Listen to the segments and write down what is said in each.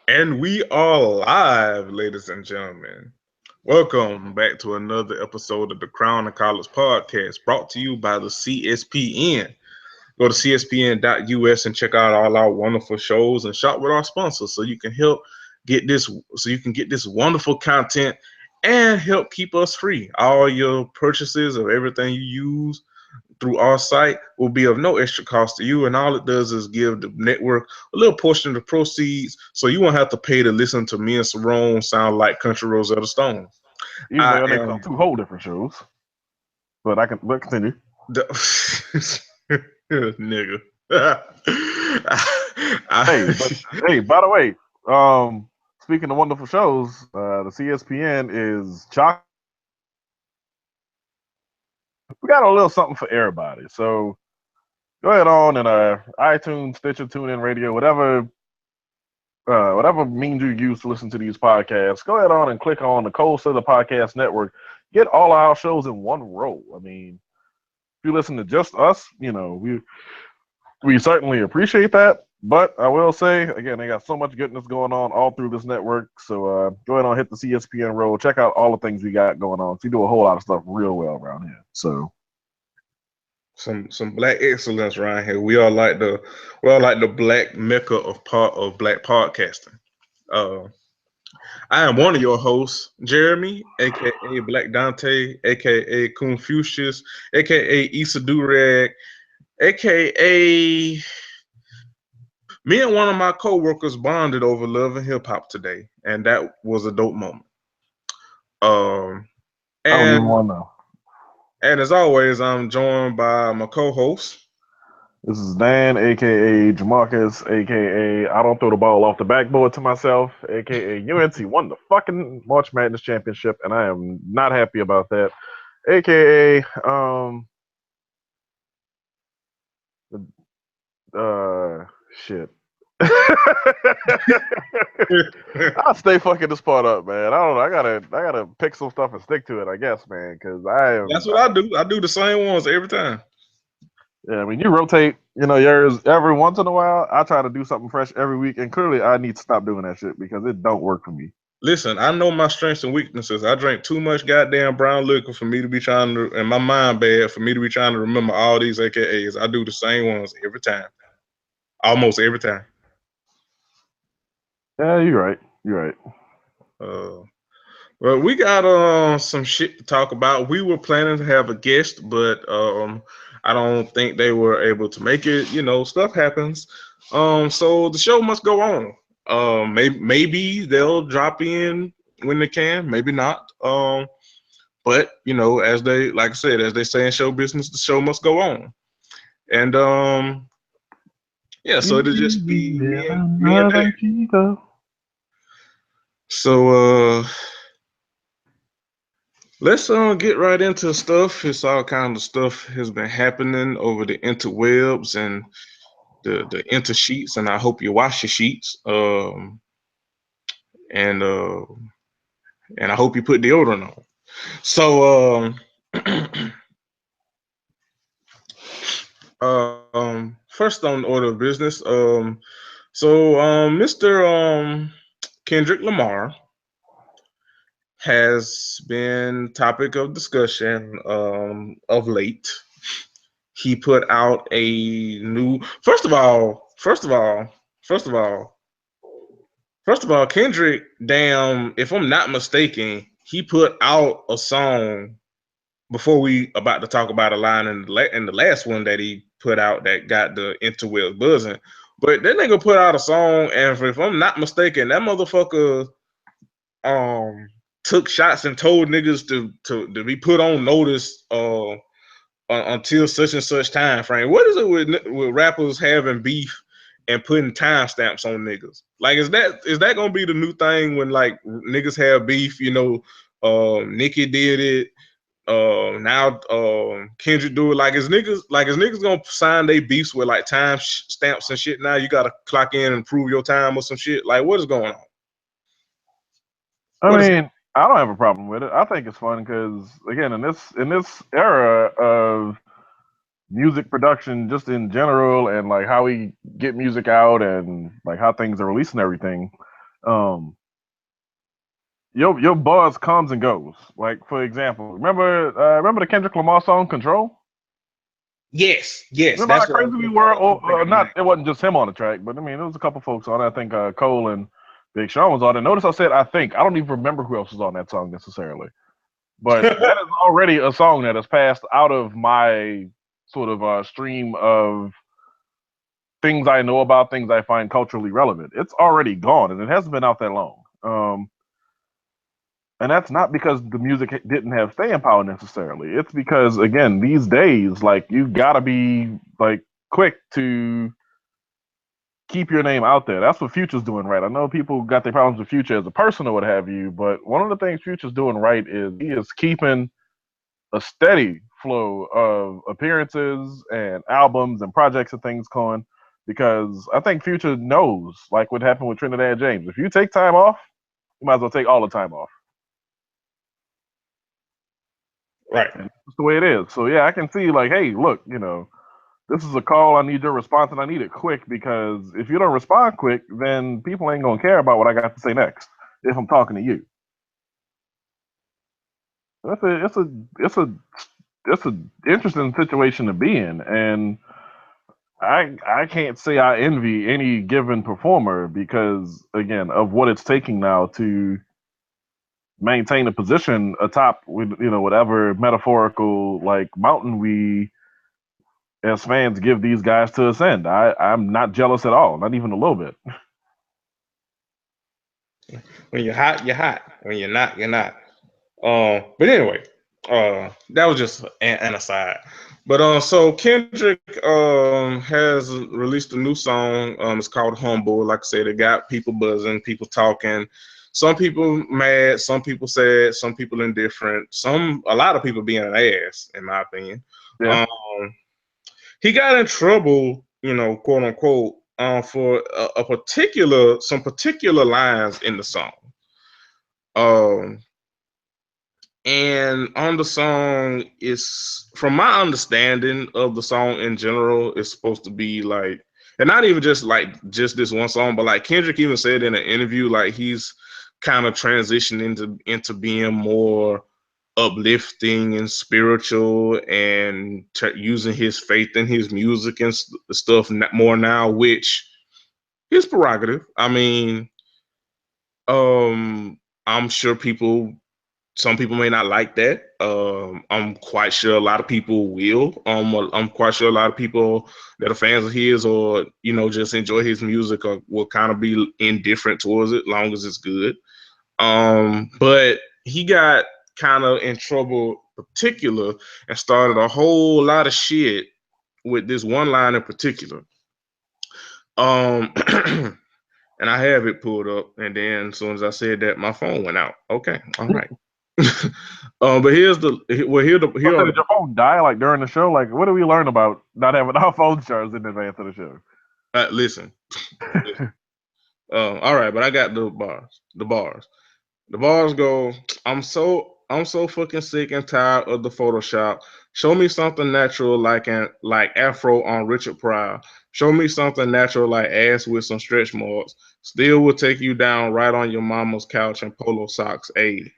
And we are live, ladies and gentlemen. Welcome back to another episode of the Crown and College Podcast, brought to you by the CSPN. Go to cspn.us and check out all our wonderful shows and shop with our sponsors so you can get this wonderful content and help keep us free. All your purchases of everything you use through our site will be of no extra cost to you, and all it does is give the network a little portion of the proceeds, so you won't have to pay to listen to me and Sarone sound like Country Rosetta Stone. Even though I your niggas on am two whole different shows. But continue. the nigga. Hey, but I, hey, by the way, speaking of wonderful shows, the CSPN is chock. We got a little something for everybody. So go ahead on and iTunes, Stitcher, TuneIn Radio, whatever means you use to listen to these podcasts. Go ahead on and click on the Cold Center Podcast Network. Get all our shows in one row. I mean, if you listen to just us, we certainly appreciate that. But I will say, again, they got so much goodness going on all through this network. So go ahead and hit the CSPN roll. Check out all the things we got going on. We do a whole lot of stuff real well around here. So some black excellence around here. We are like the black mecca of black podcasting. Uh, I am one of your hosts, Jeremy, aka Black Dante, aka Confucius, aka Issa Durag, aka me and one of my co-workers bonded over love and hip hop today, and that was a dope moment. Um, I don't even and want to know. and as always, I'm joined by my co-host. This is Dan, aka Jamarcus, aka I don't throw the ball off the backboard to myself, aka UNC won the fucking March Madness championship, and I am not happy about that. AKA shit. I'll stay fucking this part up, man. I don't know. I gotta pick some stuff and stick to it, I guess, man. Because That's what I do. I do the same ones every time. yeah. I mean, you rotate, yours every once in a while. I try to do something fresh every week, and clearly, I need to stop doing that shit because it don't work for me. Listen, I know my strengths and weaknesses. I drink too much goddamn brown liquor for me to be trying to, and my mind bad for me to be trying to remember all these AKAs. I do the same ones every time, almost every time. Yeah, you're right. You're right. Uh, well, we got some shit to talk about. We were planning to have a guest, but I don't think they were able to make it. You know, stuff happens. So the show must go on. Maybe they'll drop in when they can. Maybe not. But you know, as they like I said, as they say in show business, the show must go on. And yeah, so it'll just be me and Dave. So let's get right into stuff. It's all kind of stuff has been happening over the interwebs and the inter sheets, and I hope you wash your sheets. And and I hope you put deodorant on. So first on the order of business, Mr. Kendrick Lamar has been topic of discussion of late. He put out a new. First of all, Kendrick. Damn, if I'm not mistaken, he put out a song before we about to talk about a line in the last one that he put out that got the interwebs buzzing. But that nigga put out a song, and if I'm not mistaken, that motherfucker um took shots and told niggas to be put on notice until such and such time frame. What is it with rappers having beef and putting timestamps on niggas? Like, is that gonna be the new thing when like niggas have beef? You know, Nicki did it. Now Kendrick do it. Like is niggas gonna sign they beefs with like time stamps and shit? Now you gotta clock in and prove your time or some shit. Like, what is going on? I What is mean, I don't have a problem with it. I think it's fun because again, in this era of music production, just in general, and like how we get music out and like how things are released and everything, Your buzz comes and goes. Like for example, remember the Kendrick Lamar song "Control"? Yes, Remember how that's what I crazy was we thinking were? about. Or not? It wasn't just him on the track, but I mean, there was a couple folks on. I think Cole and Big Sean was on it. Notice I said I think. I don't even remember who else was on that song necessarily. But that is already a song that has passed out of my sort of stream of things I know about, things I find culturally relevant. It's already gone, and it hasn't been out that long. And that's not because the music didn't have staying power necessarily. It's because again, these days, like you gotta be like quick to keep your name out there. That's what Future's doing right. I know people got their problems with Future as a person or what have you, but one of the things Future's doing right is he is keeping a steady flow of appearances and albums and projects and things going because I think Future knows, like what happened with Trinidad James. If you take time off, you might as well take all the time off. Right. And that's the way it is. So yeah, I can see like, hey, look, this is a call. I need your response, and I need it quick because if you don't respond quick, then people ain't gonna care about what I got to say next. If I'm talking to you, it's a interesting situation to be in, and I can't say I envy any given performer because again of what it's taking now to maintain a position atop with whatever metaphorical like mountain we as fans give these guys to ascend. I'm not jealous at all, not even a little bit. When you're hot, you're hot. When you're not, you're not. But anyway, that was just an aside. But so Kendrick has released a new song. It's called Humble. Like I said, it got people buzzing, people talking. Some people mad, some people sad, some people indifferent. A lot of people being an ass, in my opinion. Yeah. He got in trouble, quote unquote, for some particular lines in the song. And on the song, is from my understanding of the song in general, it's supposed to be like, and not even just this one song, but like Kendrick even said in an interview, like he's kind of transitioned into being more uplifting and spiritual and using his faith in his music and stuff more now, which is prerogative. I mean, I'm sure some people may not like that. I'm quite sure a lot of people will. I'm quite sure a lot of people that are fans of his or just enjoy his music or will kind of be indifferent towards it, long as it's good. But he got kind of in trouble, particular, and started a whole lot of shit with this one line in particular. And I have it pulled up, and then as soon as I said that, my phone went out. Okay, all right. But here did your phone die like during the show? Like, what do we learn about not having our phone charged in advance of the show? Listen. All right, but I got the bars. The bars go. I'm so fucking sick and tired of the Photoshop. Show me something natural like Afro on Richard Pryor. Show me something natural like ass with some stretch marks. Still will take you down right on your mama's couch in polo socks. I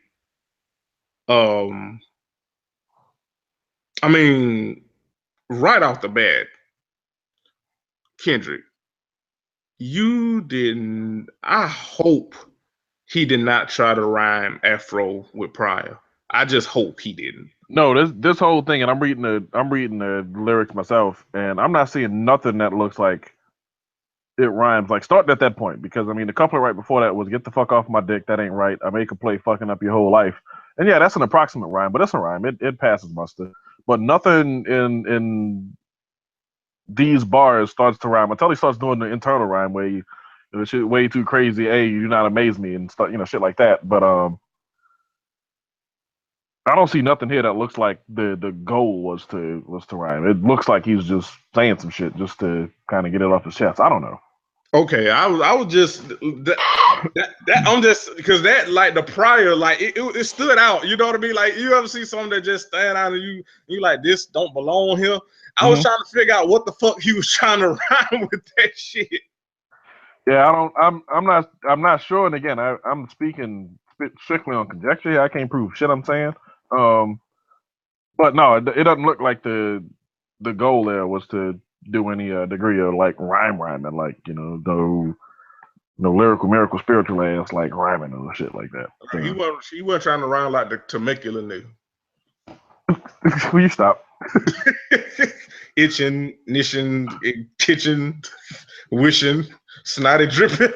mean, right off the bat, Kendrick, you didn't. I hope he did not try to rhyme Afro with Pryor. I just hope he didn't. No, this whole thing, and I'm reading the lyrics myself, and I'm not seeing nothing that looks like it rhymes. Like starting at that point, because I mean the couplet right before that was "Get the fuck off my dick, that ain't right. I make a play fucking up your whole life." And yeah, that's an approximate rhyme, but it's a rhyme. It passes muster. But nothing in these bars starts to rhyme until he starts doing the internal rhyme where shit way too crazy. Hey, you do not amaze me and stuff, shit like that. But I don't see nothing here that looks like the goal was to rhyme. It looks like he's just saying some shit just to kind of get it off his chest. I don't know. Okay, I was just that I'm just because that like the Pryor like it stood out. You know what I mean? Like you ever see something that just stand out and you like this don't belong here. I was trying to figure out what the fuck he was trying to rhyme with that shit. Yeah, I don't. I'm not sure. And again, I'm speaking strictly on conjecture here. I can't prove shit I'm saying. Um, but no, it doesn't look like the goal there was to do any degree of like rhyming, like no lyrical miracle spiritual ass like rhyming or shit like that. So, He wasn't trying to rhyme like the Temecula nigga. will you stop? Itching, nishing, kitchen, wishing, snotty dripping.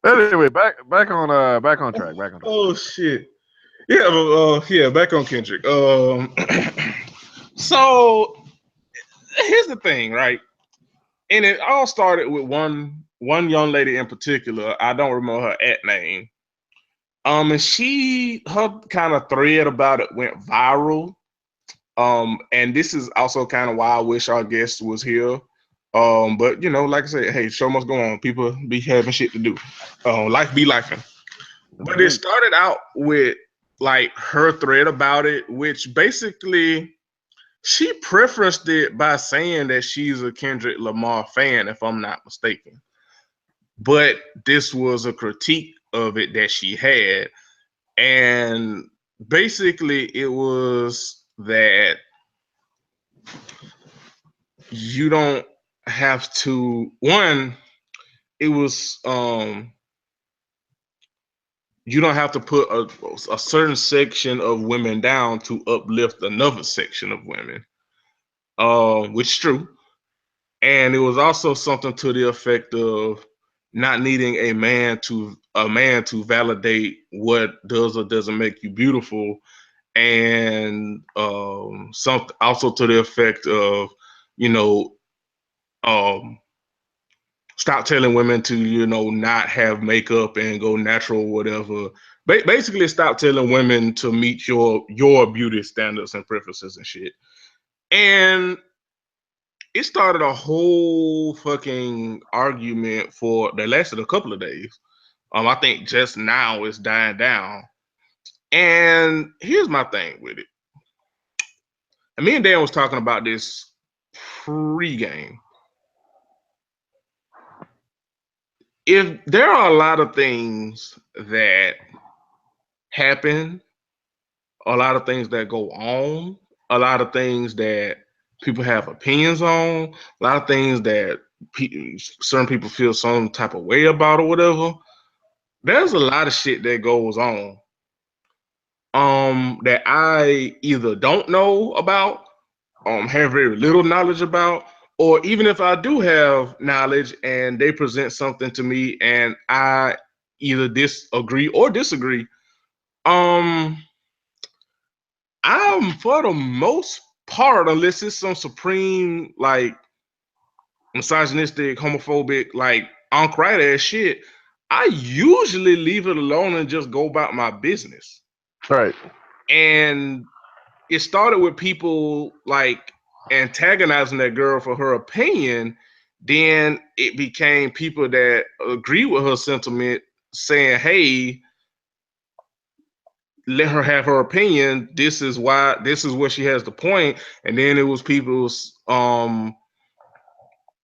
Anyway, back on track. Oh shit. Yeah, back on Kendrick. So here's the thing, right? And it all started with one young lady in particular. I don't remember her at name. And her kind of thread about it went viral. And this is also kind of why I wish our guest was here. But like I said, hey, show must go on. People be having shit to do. Life be lifing. But it started out with like her thread about it, which basically she prefaced it by saying that she's a Kendrick Lamar fan, if I'm not mistaken. But this was a critique of it that she had. And basically it was that you don't have to, it was you don't have to put a certain section of women down to uplift another section of women, which is true. And it was also something to the effect of not needing a man to validate what does or doesn't make you beautiful, and something also to the effect of, stop telling women to not have makeup and go natural, whatever. Basically, stop telling women to meet your beauty standards and preferences and shit. And it started a whole fucking argument that lasted a couple of days. I think just now it's dying down. And here's my thing with it. And me and Dan was talking about this pre-game. If there are a lot of things that happen, a lot of things that go on, a lot of things that people have opinions on, a lot of things that certain people feel some type of way about or whatever, there's a lot of shit that goes on that I either don't know about, have very little knowledge about, or even if I do have knowledge and they present something to me and I either disagree or disagree, I'm for the most part, unless it's some supreme like misogynistic, homophobic, like on-right ass shit, I usually leave it alone and just go about my business. Right. And it started with people like antagonizing that girl for her opinion. Then it became people that agree with her sentiment saying, hey, let her have her opinion. This is where she has the point. And then it was people's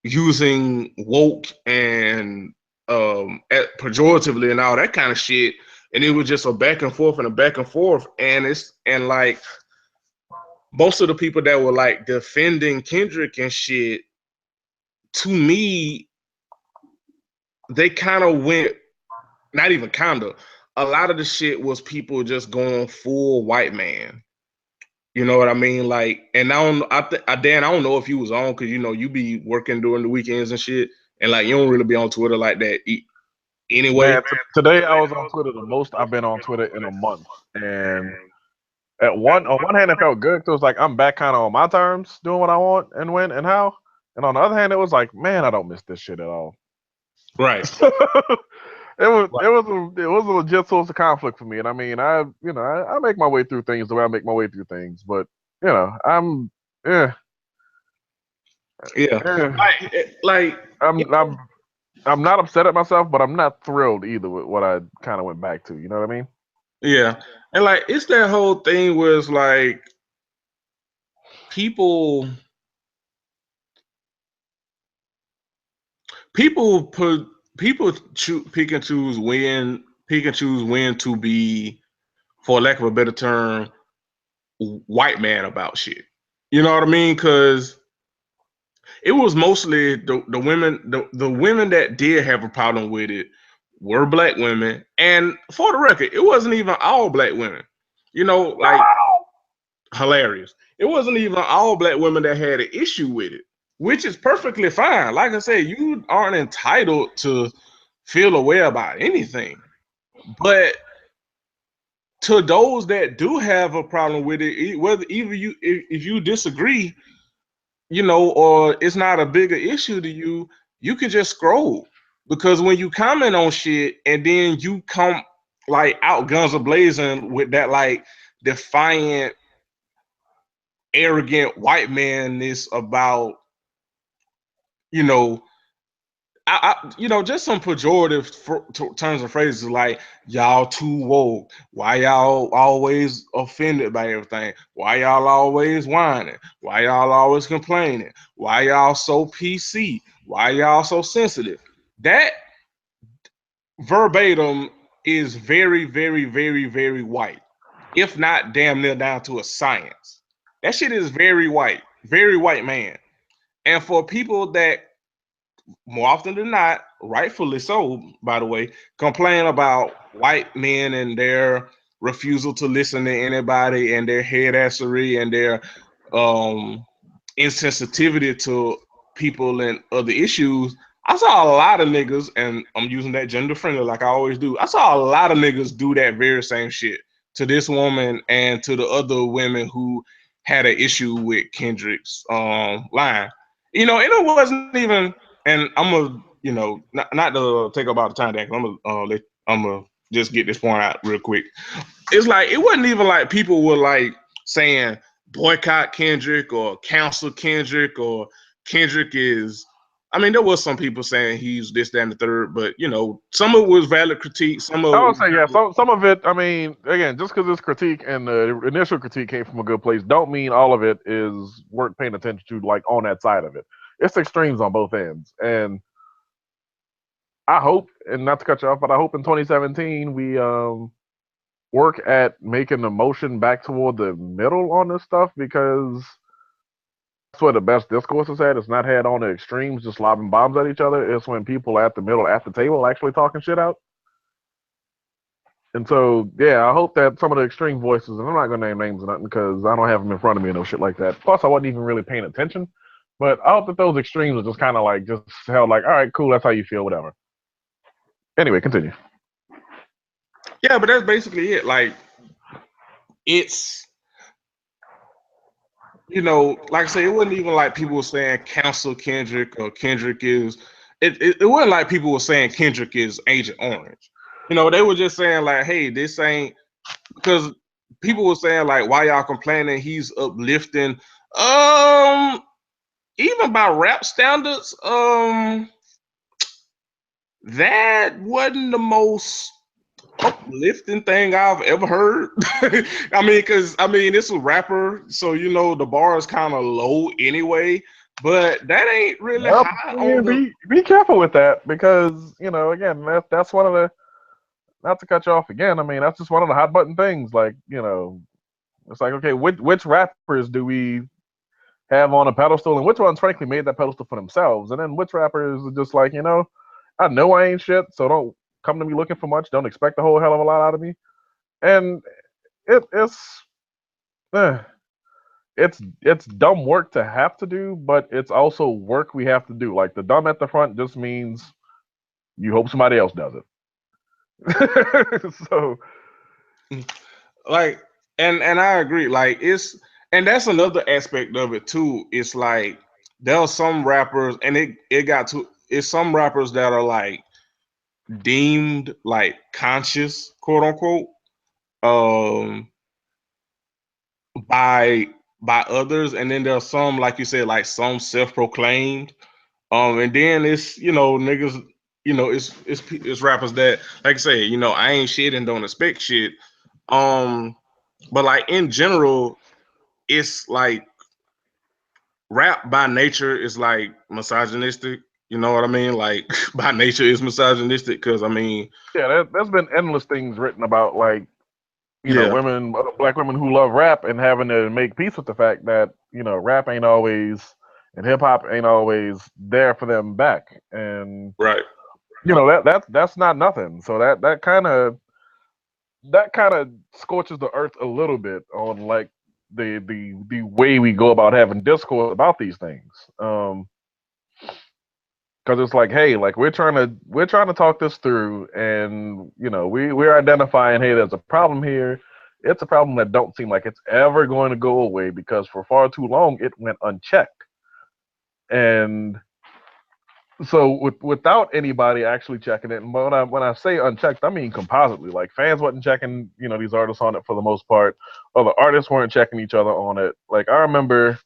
using woke and pejoratively and all that kind of shit. And it was just a back and forth and a back and forth. And like most of the people that were like defending Kendrick and shit, to me, they kind of went, not even kind of, a lot of the shit was people just going full white man. You know what I mean? Like, and Dan, I don't know if you was on, because you be working during the weekends and shit, and like you don't really be on Twitter like that anyway. Man, today I was on Twitter the most I've been on Twitter in a month, and on one hand it felt good because it was like I'm back kind of on my terms, doing what I want and when and how, and on the other hand it was like, man, I don't miss this shit at all. Right. It was a legit source of conflict for me, and I mean, I make my way through things the way I make my way through things, but I'm yeah. Like I'm not upset at myself, but I'm not thrilled either with what I kind of went back to. You know what I mean? Yeah, and like it's that whole thing where it's like people people pick and choose when to be, for lack of a better term, white man about shit. You know what I mean? Because it was mostly the women, the women that did have a problem with it were black women. And for the record, it wasn't even all black women. You know, like, hilarious. It wasn't even all black women that had an issue with it, which is perfectly fine. Like I said, you aren't entitled to feel a way about anything. But to those that do have a problem with it, whether even you, if you disagree, you know, or it's not a bigger issue to you, you can just scroll. Because when you comment on shit and then you come like out guns a blazing with that like defiant, arrogant white manness about, you know, you know, just some pejorative terms and phrases like y'all too woke. Why y'all always offended by everything? Why y'all always whining? Why y'all always complaining? Why y'all so PC? Why y'all so sensitive? That verbatim is very, very, very, very white, if not damn near down to a science. That shit is very white man. And for people that more often than not, rightfully so, by the way, complain about white men and their refusal to listen to anybody and their headassery and their um, insensitivity to people and other issues. I saw a lot of niggas, and I'm using that gender friendly like I always do. I saw a lot of niggas do that very same shit to this woman and to the other women who had an issue with Kendrick's line. You know, and it wasn't even, and I'm gonna, you know, not to take up all the time, Dan, I'm gonna just get this point out real quick. It's like it wasn't even like people were like saying boycott Kendrick or cancel Kendrick or Kendrick is. I mean, there was some people saying he's this, that, and the third, but you know, some of it was valid critique. Some of I it would say, yeah, some of it, I mean, again, just because this critique and the initial critique came from a good place, don't mean all of it is worth paying attention to, like, on that side of it. It's extremes on both ends. And I hope, and not to cut you off, but I hope in 2017 we work at making the motion back toward the middle on this stuff, because that's where the best discourse is at. It's not had on the extremes, just lobbing bombs at each other. It's when people at the middle, at the table, actually talking shit out. And so, yeah, I hope that some of the extreme voices, and I'm not going to name names or nothing because I don't have them in front of me and no shit like that. Plus, I wasn't even really paying attention. But I hope that those extremes are just kind of like, just held like, all right, cool, that's how you feel, whatever. Anyway, continue. Yeah, but that's basically it. Like, it's, you know, like I say, it wasn't even like people were saying cancel Kendrick or Kendrick is. It wasn't like people were saying Kendrick is Agent Orange. You know, they were just saying like, hey, this ain't, because people were saying like, why y'all complaining? He's uplifting. Even by rap standards, that wasn't the most uplifting thing I've ever heard. I mean, because I mean, it's a rapper, so you know the bar is kind of low anyway. But that ain't really Well, high on the. be careful with that because, you know, again, that's one of the, not to cut you off again, I mean, that's just one of the hot button things. Like, you know, it's like, okay, which rappers do we have on a pedestal, and which ones, frankly, made that pedestal for themselves, and then which rappers are just like, you know I ain't shit, so don't come to me looking for much. Don't expect a whole hell of a lot out of me. And it's eh, it's dumb work to have to do, but it's also work we have to do. Like the dumb at the front just means you hope somebody else does it. So Like, and I agree. Like, it's, and that's another aspect of it too. It's like there are some rappers, and it got to, it's some rappers that are like deemed like conscious, quote unquote, um, by others, and then there's some, like you said, like some self-proclaimed, and then it's, you know, niggas, you know, it's rappers that, like I say, you know, I ain't shit and don't expect shit, but like in general, it's like rap by nature is like misogynistic, You know what I mean? Like by nature is misogynistic because I mean, Yeah, there's been endless things written about like yeah, women, black women who love rap and having to make peace with the fact that rap ain't always and hip hop ain't always there for them back, and right. that's not nothing. So that kind of scorches the earth a little bit on like the way we go about having discourse about these things. Because it's like, hey, like we're trying to talk this through, and we're identifying, hey, there's a problem here. It's a problem that don't seem like it's ever going to go away because for far too long it went unchecked. And so without anybody actually checking it, and when I say unchecked, I mean compositely. Like fans wasn't checking, these artists on it for the most part, or the artists weren't checking each other on it. Like I remember a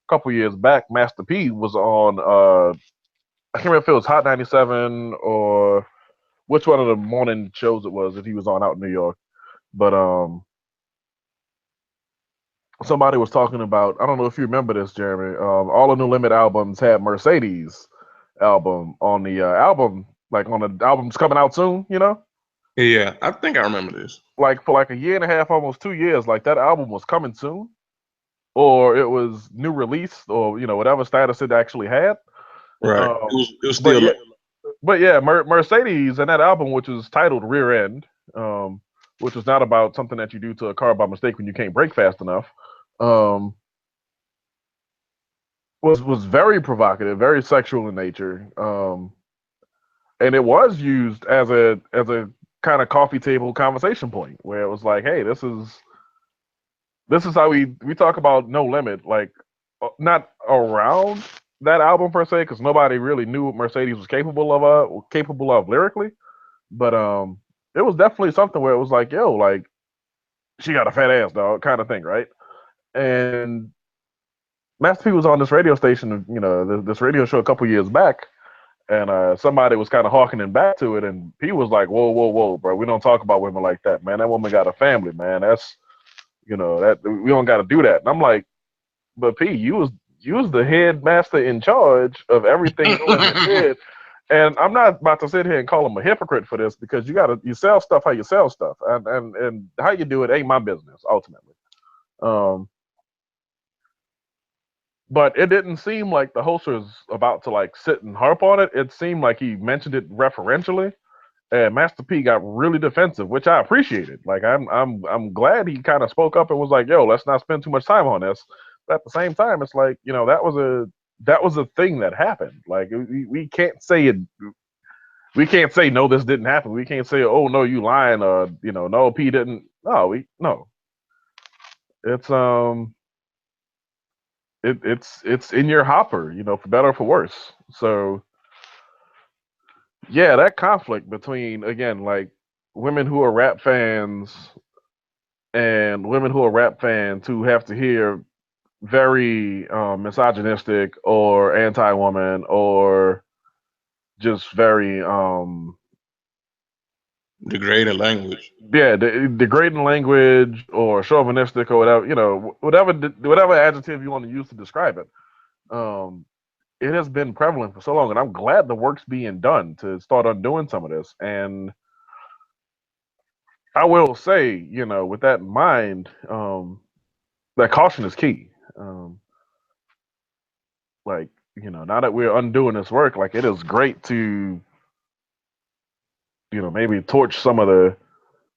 couple years back, Master P was on I can't remember if it was Hot 97 or which one of the morning shows it was that he was on out in New York. But somebody was talking about, I don't know if you remember this, Jeremy. All the New Limit albums had Mercedes album on the album, like on the albums coming out soon, Yeah, I think I remember this. like for like a year and a half, almost 2 years, like that album was coming soon, or it was new release, or whatever status it actually had. Right. Um, It was but still yeah, but yeah, Mercedes and that album, which was titled Rear End, which is not about something that you do to a car by mistake when you can't brake fast enough, um, was very provocative, very sexual in nature, and it was used as a kind of coffee table conversation point where it was like, hey, this is how we talk about No Limit, like not around that album per se, because nobody really knew what Mercedes was capable of lyrically. But it was definitely something where it was like, yo, like she got a fat ass, dog, kind of thing, right? And Master P was on this radio station, this radio show a couple years back, and somebody was kind of harkening back to it, and P was like, whoa, whoa, whoa, bro, we don't talk about women like that, man. That woman got a family, man. That's that we don't got to do that. And I'm like, but P, you was the headmaster in charge of everything No Limit did. And I'm not about to sit here and call him a hypocrite for this because you sell stuff how you sell stuff, and how you do it ain't my business ultimately. Um, but it didn't seem like the host was about to like sit and harp on it. It seemed like he mentioned it referentially, and Master P got really defensive, which I appreciated. Like I'm glad he kind of spoke up and was like, "Yo, let's not spend too much time on this." But at the same time, it's like that was a thing that happened. Like we can't say it. We can't say no, this didn't happen. We can't say, oh no, you lying, or no, P didn't. No. It's it's in your hopper, for better or for worse. So yeah, that conflict between, again, like women who are rap fans and women who are rap fans who have to hear very misogynistic or anti-woman or just very degrading language. yeah, degrading language or chauvinistic or whatever, whatever adjective you want to use to describe it. Um, it has been prevalent for so long, and I'm glad the work's being done to start undoing some of this. And I will say, with that in mind, that caution is key. Like, now that we're undoing this work, like it is great to, maybe torch some of the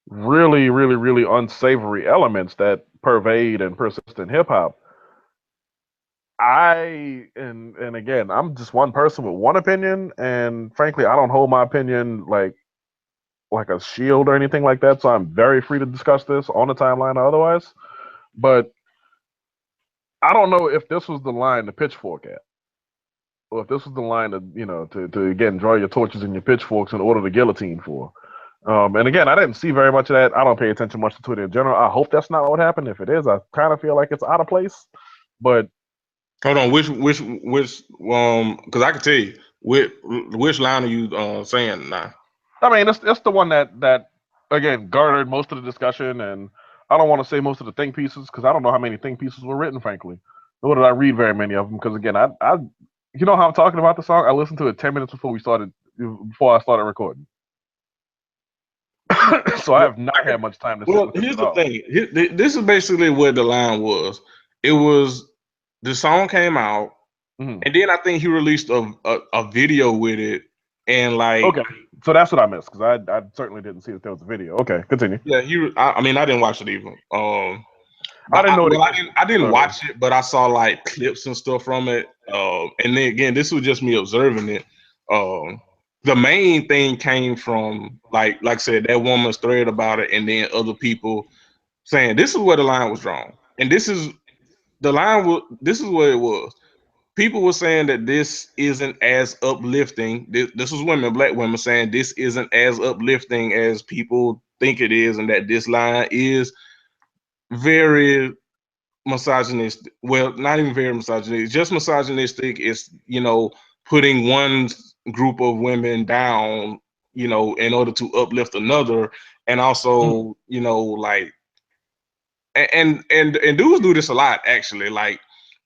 really, really, really unsavory elements that pervade and persist in hip hop. And again, I'm just one person with one opinion, and frankly, I don't hold my opinion like a shield or anything like that. So I'm very free to discuss this on the timeline or otherwise. But I don't know if this was the line to pitchfork at, or if this was the line to again draw your torches and your pitchforks and order the guillotine for. And again, I didn't see very much of that. I don't pay attention much to Twitter in general. I hope that's not what happened. If it is, I kind of feel like it's out of place. But Hold on, which because I can tell you which line are you saying now? I mean, it's the one that again garnered most of the discussion, and I don't want to say most of the think pieces because I don't know how many think pieces were written, frankly. Nor did I read very many of them because again, I You know how I'm talking about the song? I listened to it 10 minutes before I started recording. So I have not had much time to sit Well, with this here's at the all. thing. This is basically what the line was. It was the song came out, Mm-hmm. and then I think he released a video with it, and like Okay, so that's what I missed because I certainly didn't see that there was a video. Okay, continue. yeah, I mean I didn't watch it even. I But didn't know it well, existed. I didn't So, watch it, but I saw like clips and stuff from it. And then again, this was just me observing it. The main thing came from like I said, that woman's thread about it, and then other people saying this is where the line was drawn, and this is the line. This is where it was. People were saying that this isn't as uplifting. This was women, black women, saying this isn't as uplifting as people think it is, and that this line is very misogynistic. Well, not even very misogynistic, just misogynistic. It's, putting one group of women down, in order to uplift another. And also, like, and dudes do this a lot, actually. Like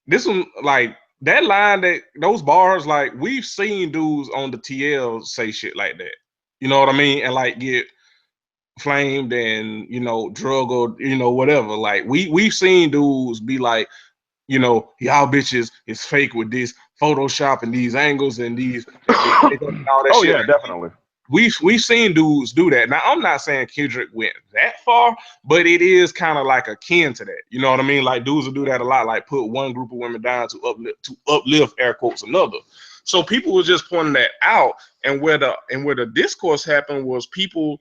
this one, like that line, that those bars, like we've seen dudes on the TL say shit like that. You know what I mean? And like get flamed and drug or whatever. Like we've seen dudes be like, y'all bitches is fake with this Photoshop and these angles and these and all that oh shit. yeah, definitely. We've seen dudes do that. Now I'm not saying Kendrick went that far, but it is kind of like akin to that. You know what I mean? Like dudes will do that a lot, like put one group of women down to uplift air quotes another. So people were just pointing that out, and where the discourse happened was people,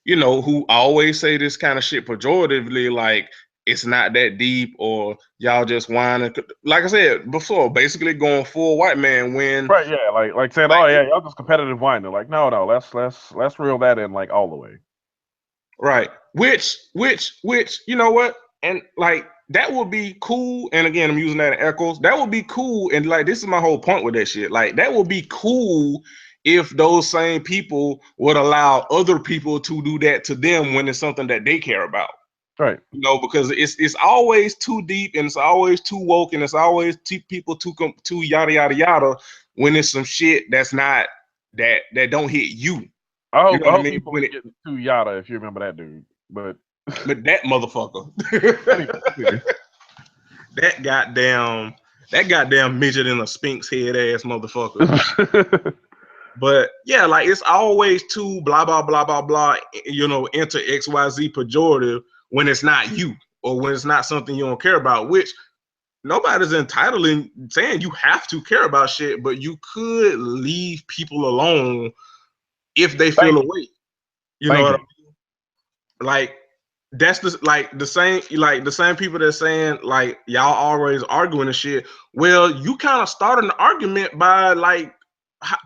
who always say this kind of shit pejoratively, like it's not that deep, or y'all just whining. Like I said before, basically going full white man when, Right, yeah, like saying, like, oh yeah, y'all just competitive whining. Like, no, let's reel that in like all the way. right? Which, you know what? And like that would be cool. And again, I'm using that in echoes. That would be cool. And like this is my whole point with that shit. Like that would be cool if those same people would allow other people to do that to them when it's something that they care about. Right. Because it's always too deep, and it's always too woke, and it's always people too yada yada yada when it's some shit that's not that don't hit you. I You hope, know I what I hope mean? people ain't getting too yada if you remember that dude. But That motherfucker, anyway, that goddamn midget in a Sphinx head ass motherfucker. But yeah, like it's always too blah blah blah blah blah. Enter XYZ pejorative when it's not you, or when it's not something you don't care about. Which nobody's entitled in saying you have to care about shit, but you could leave people alone if they feel away. You know what I mean? Like that's the same people that saying like y'all always arguing and shit. Well, you kind of started an argument by like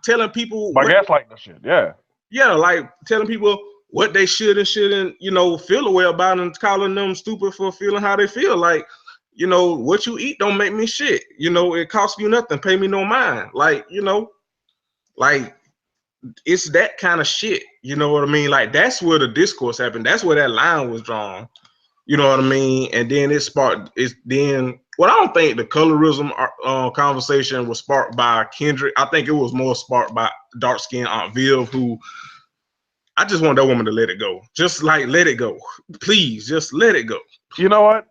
telling people by gaslighting and shit. yeah, like telling people what they should and shouldn't, feel away about, and calling them stupid for feeling how they feel. Like, what you eat don't make me shit. It costs you nothing, pay me no mind. Like, like it's that kind of shit. You know what I mean? Like that's where the discourse happened. That's where that line was drawn. You know what I mean? And then it sparked. It's then. Well, I don't think the colorism conversation was sparked by Kendrick. I think it was more sparked by dark skinned Aunt Viv, who I just want that woman to let it go. Just like let it go, please. Just let it go. You know what?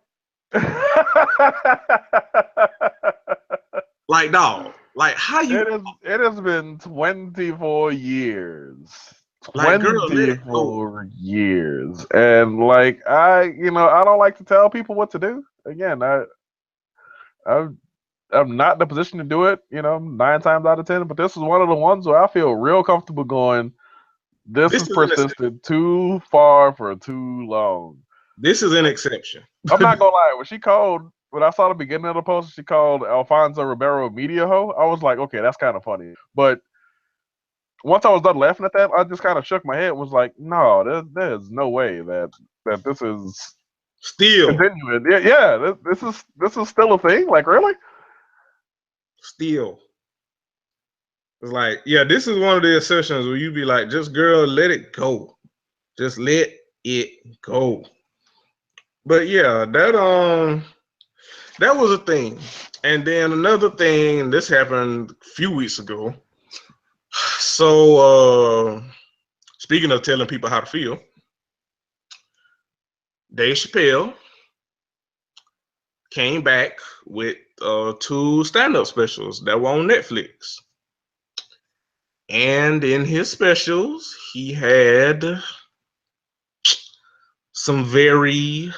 Like dog. Like how you? It has been 24 years. Like girl, let it go. 24 years. And like I don't like to tell people what to do. Again, I'm not in the position to do it, 9 times out of 10, but this is one of the ones where I feel real comfortable going, this has persisted too far for too long. This is an exception. I'm not gonna lie. When I saw the beginning of the post, she called Alfonso Ribeiro media hoe. I was like, okay, that's kind of funny. But once I was done laughing at that, I just kind of shook my head. Was like, no, there's no way that this is still continuing. Yeah, this is still a thing. Like, really? Still. It's like, yeah, this is one of the assertions where you be like, just girl, let it go. Just let it go. But yeah, that was a thing. And then another thing, this happened a few weeks ago. So, speaking of telling people how to feel, Dave Chappelle came back with 2 stand-up specials that were on Netflix. And in his specials, he had some very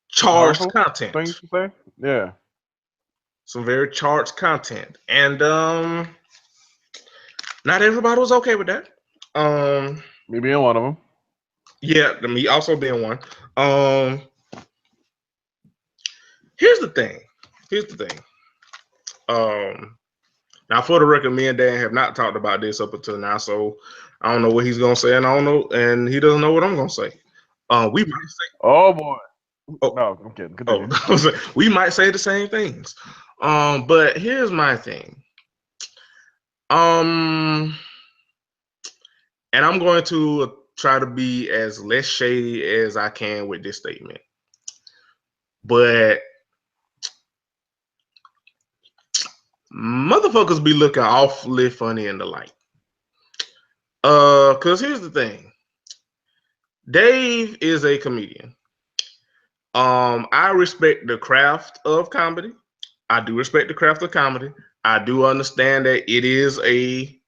charged Harmful content. things to say? Yeah. Some very charged content. And not everybody was okay with that. Me being one of them. Yeah, me also being one. Um, here's the thing. Now for the record, me and Dan have not talked about this up until now, so I don't know what he's gonna say, and I don't know, and he doesn't know what I'm gonna say. We might say, Oh boy. oh, No, I'm kidding. Continue. we might say the same things. But here's my thing. And I'm going to try to be as less shady as I can with this statement. But motherfuckers be looking awfully funny in the light. Cause here's the thing. Dave is a comedian. I respect the craft of comedy. I do respect the craft of comedy. I do understand that it is a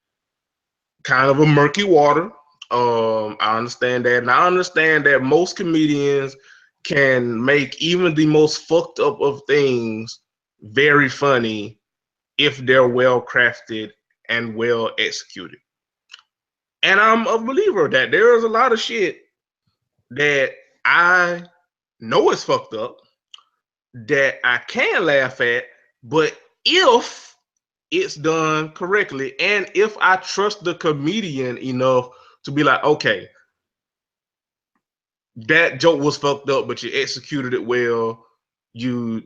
kind of a murky water. I understand that, and I understand that most comedians can make even the most fucked up of things very funny if they're well crafted and well executed. And I'm a believer that there is a lot of shit that I know is fucked up that I can laugh at, but if it's done correctly and if I trust the comedian enough to be like, okay, that joke was fucked up, but you executed it well. You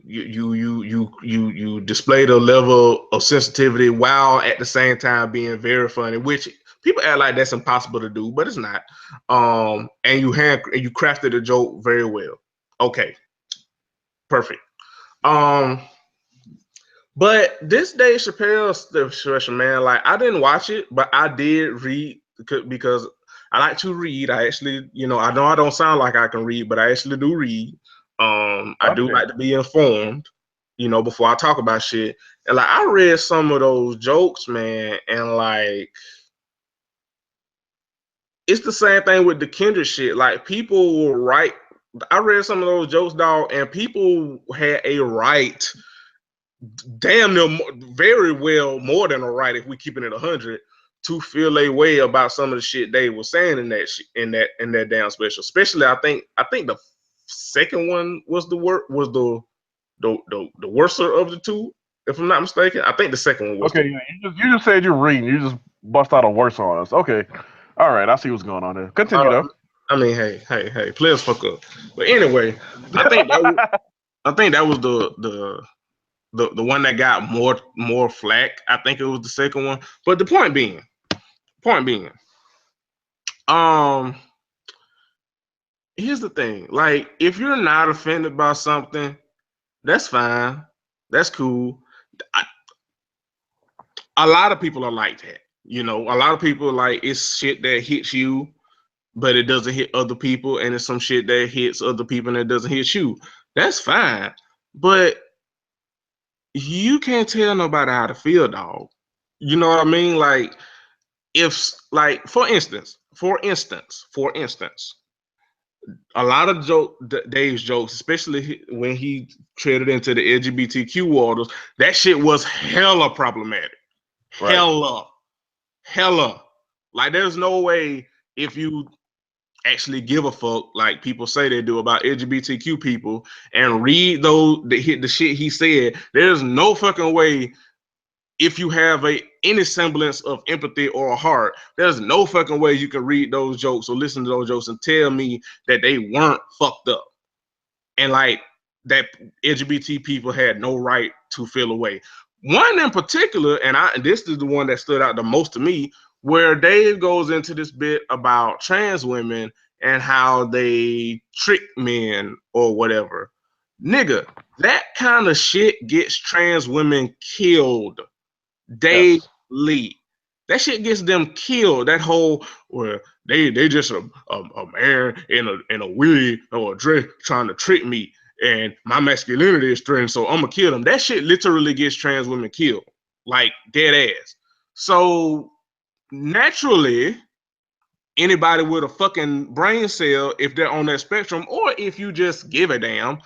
displayed a level of sensitivity while at the same time being very funny, which people act like that's impossible to do, but it's not. And you crafted a joke very well. Okay, perfect. But this Dave Chappelle special, man, like I didn't watch it, but I did read because I like to read. I actually, I know I don't sound like I can read, but I actually do read. I do like to be informed, before I talk about shit. And like I read some of those jokes, man, and like it's the same thing with the Kendrick shit. Like people will write. I read some of those jokes, dog, and people had a right, damn near very well more than a right if we keeping it 100 to feel a way about some of the shit they were saying in that damn special. Especially, I think the second one was the worser of the two, if I'm not mistaken. I think the second one was. Okay, you just said you're reading. You just bust out a worse on us. Okay, all right. I see what's going on there. Continue though. I mean, hey, players fuck up. But anyway, I think that was the one that got more flack. I think it was the second one. But the point being, here's the thing. Like, if you're not offended by something, that's fine. That's cool. A lot of people are like that. A lot of people like it's shit that hits you, but it doesn't hit other people, and it's some shit that hits other people and it doesn't hit you. That's fine. But you can't tell nobody how to feel, dog. You know what I mean? Like, if, like, for instance, a lot of Dave's jokes, especially when he treaded into the LGBTQ waters, that shit was hella problematic. Right. Hella. Like, there's no way if you actually give a fuck like people say they do about LGBTQ people and read the shit he said, there's no fucking way, if you have any semblance of empathy or a heart, there's no fucking way you can read those jokes or listen to those jokes and tell me that they weren't fucked up and like that LGBT people had no right to feel away. One in particular, and this is the one that stood out the most to me, where Dave goes into this bit about trans women and how they trick men or whatever. Nigga, that kind of shit gets trans women killed daily. Yes. That shit gets them killed. That whole where they just a man in a wig or a dress trying to trick me, and my masculinity is threatened, so I'm gonna kill them. That shit literally gets trans women killed, like dead ass. So naturally, anybody with a fucking brain cell, if they're on that spectrum, or if you just give a damn,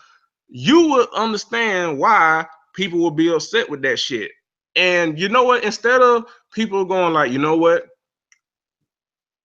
you would understand why people would be upset with that shit. And you know what? Instead of people going like, you know what?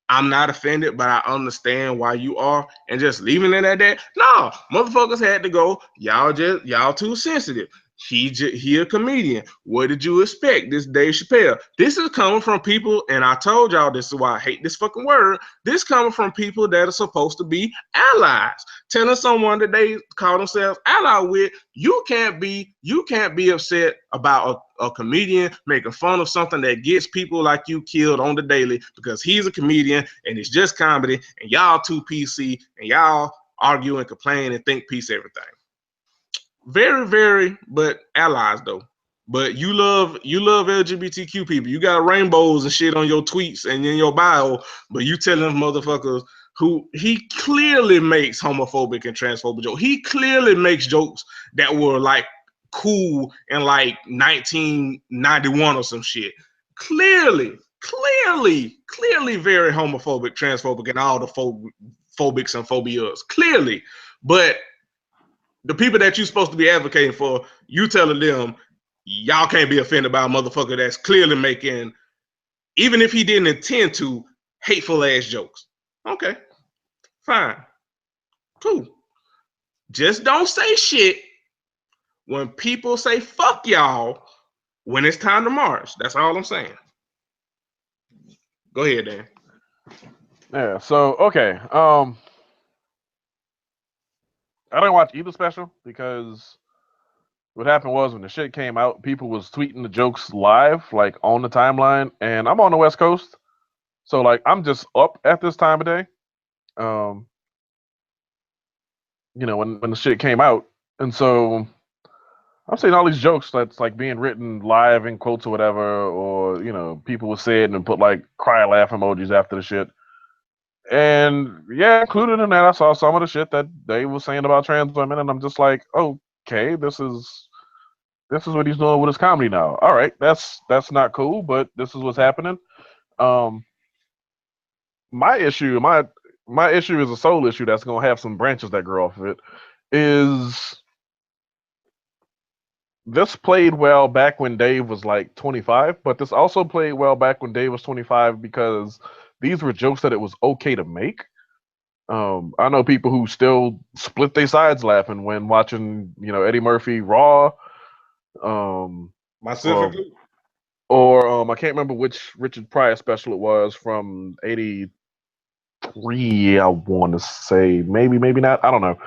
I'm not offended, but I understand why you are, and just leaving it at that. No, motherfuckers had to go. Y'all too sensitive. He a comedian. What did you expect? This Dave Chappelle. This is coming from people, and I told y'all this is why I hate this fucking word. This coming from people that are supposed to be allies. Telling someone that they call themselves ally with, you can't be upset about a comedian making fun of something that gets people like you killed on the daily because he's a comedian and it's just comedy, and y'all too PC and y'all argue and complain and think peace everything. Very, very, but allies though. But you love LGBTQ people. You got rainbows and shit on your tweets and in your bio, but you telling motherfuckers who he clearly makes homophobic and transphobic jokes. He clearly makes jokes that were like cool in like 1991 or some shit. Clearly very homophobic, transphobic, and all the phobics and phobias. Clearly. But the people that you're supposed to be advocating for, you telling them y'all can't be offended by a motherfucker that's clearly making, even if he didn't intend to, hateful ass jokes. Okay, fine, cool. Just don't say shit when people say fuck y'all when it's time to march. That's all I'm saying. Go ahead, Dan. Yeah. So okay. I didn't watch either special because what happened was when the shit came out, people was tweeting the jokes live, like on the timeline, and I'm on the West Coast, so like I'm just up at this time of day. Um, when the shit came out, and so I'm seeing all these jokes that's like being written live in quotes or whatever, or people would say it and put like cry laugh emojis after the shit. And yeah, included in that, I saw some of the shit that they were saying about trans women, and I'm just like, okay, this is what he's doing with his comedy now. All right, that's not cool, but this is what's happening. Um, my issue, my issue is a soul issue that's gonna have some branches that grow off of it. Is this played well back when Dave was like 25, but this also played well back when Dave was 25 because these were jokes that it was okay to make. I know people who still split their sides laughing when watching, Eddie Murphy Raw. Myself Or, included. or I can't remember which Richard Pryor special it was from '83. I want to say maybe not. I don't know.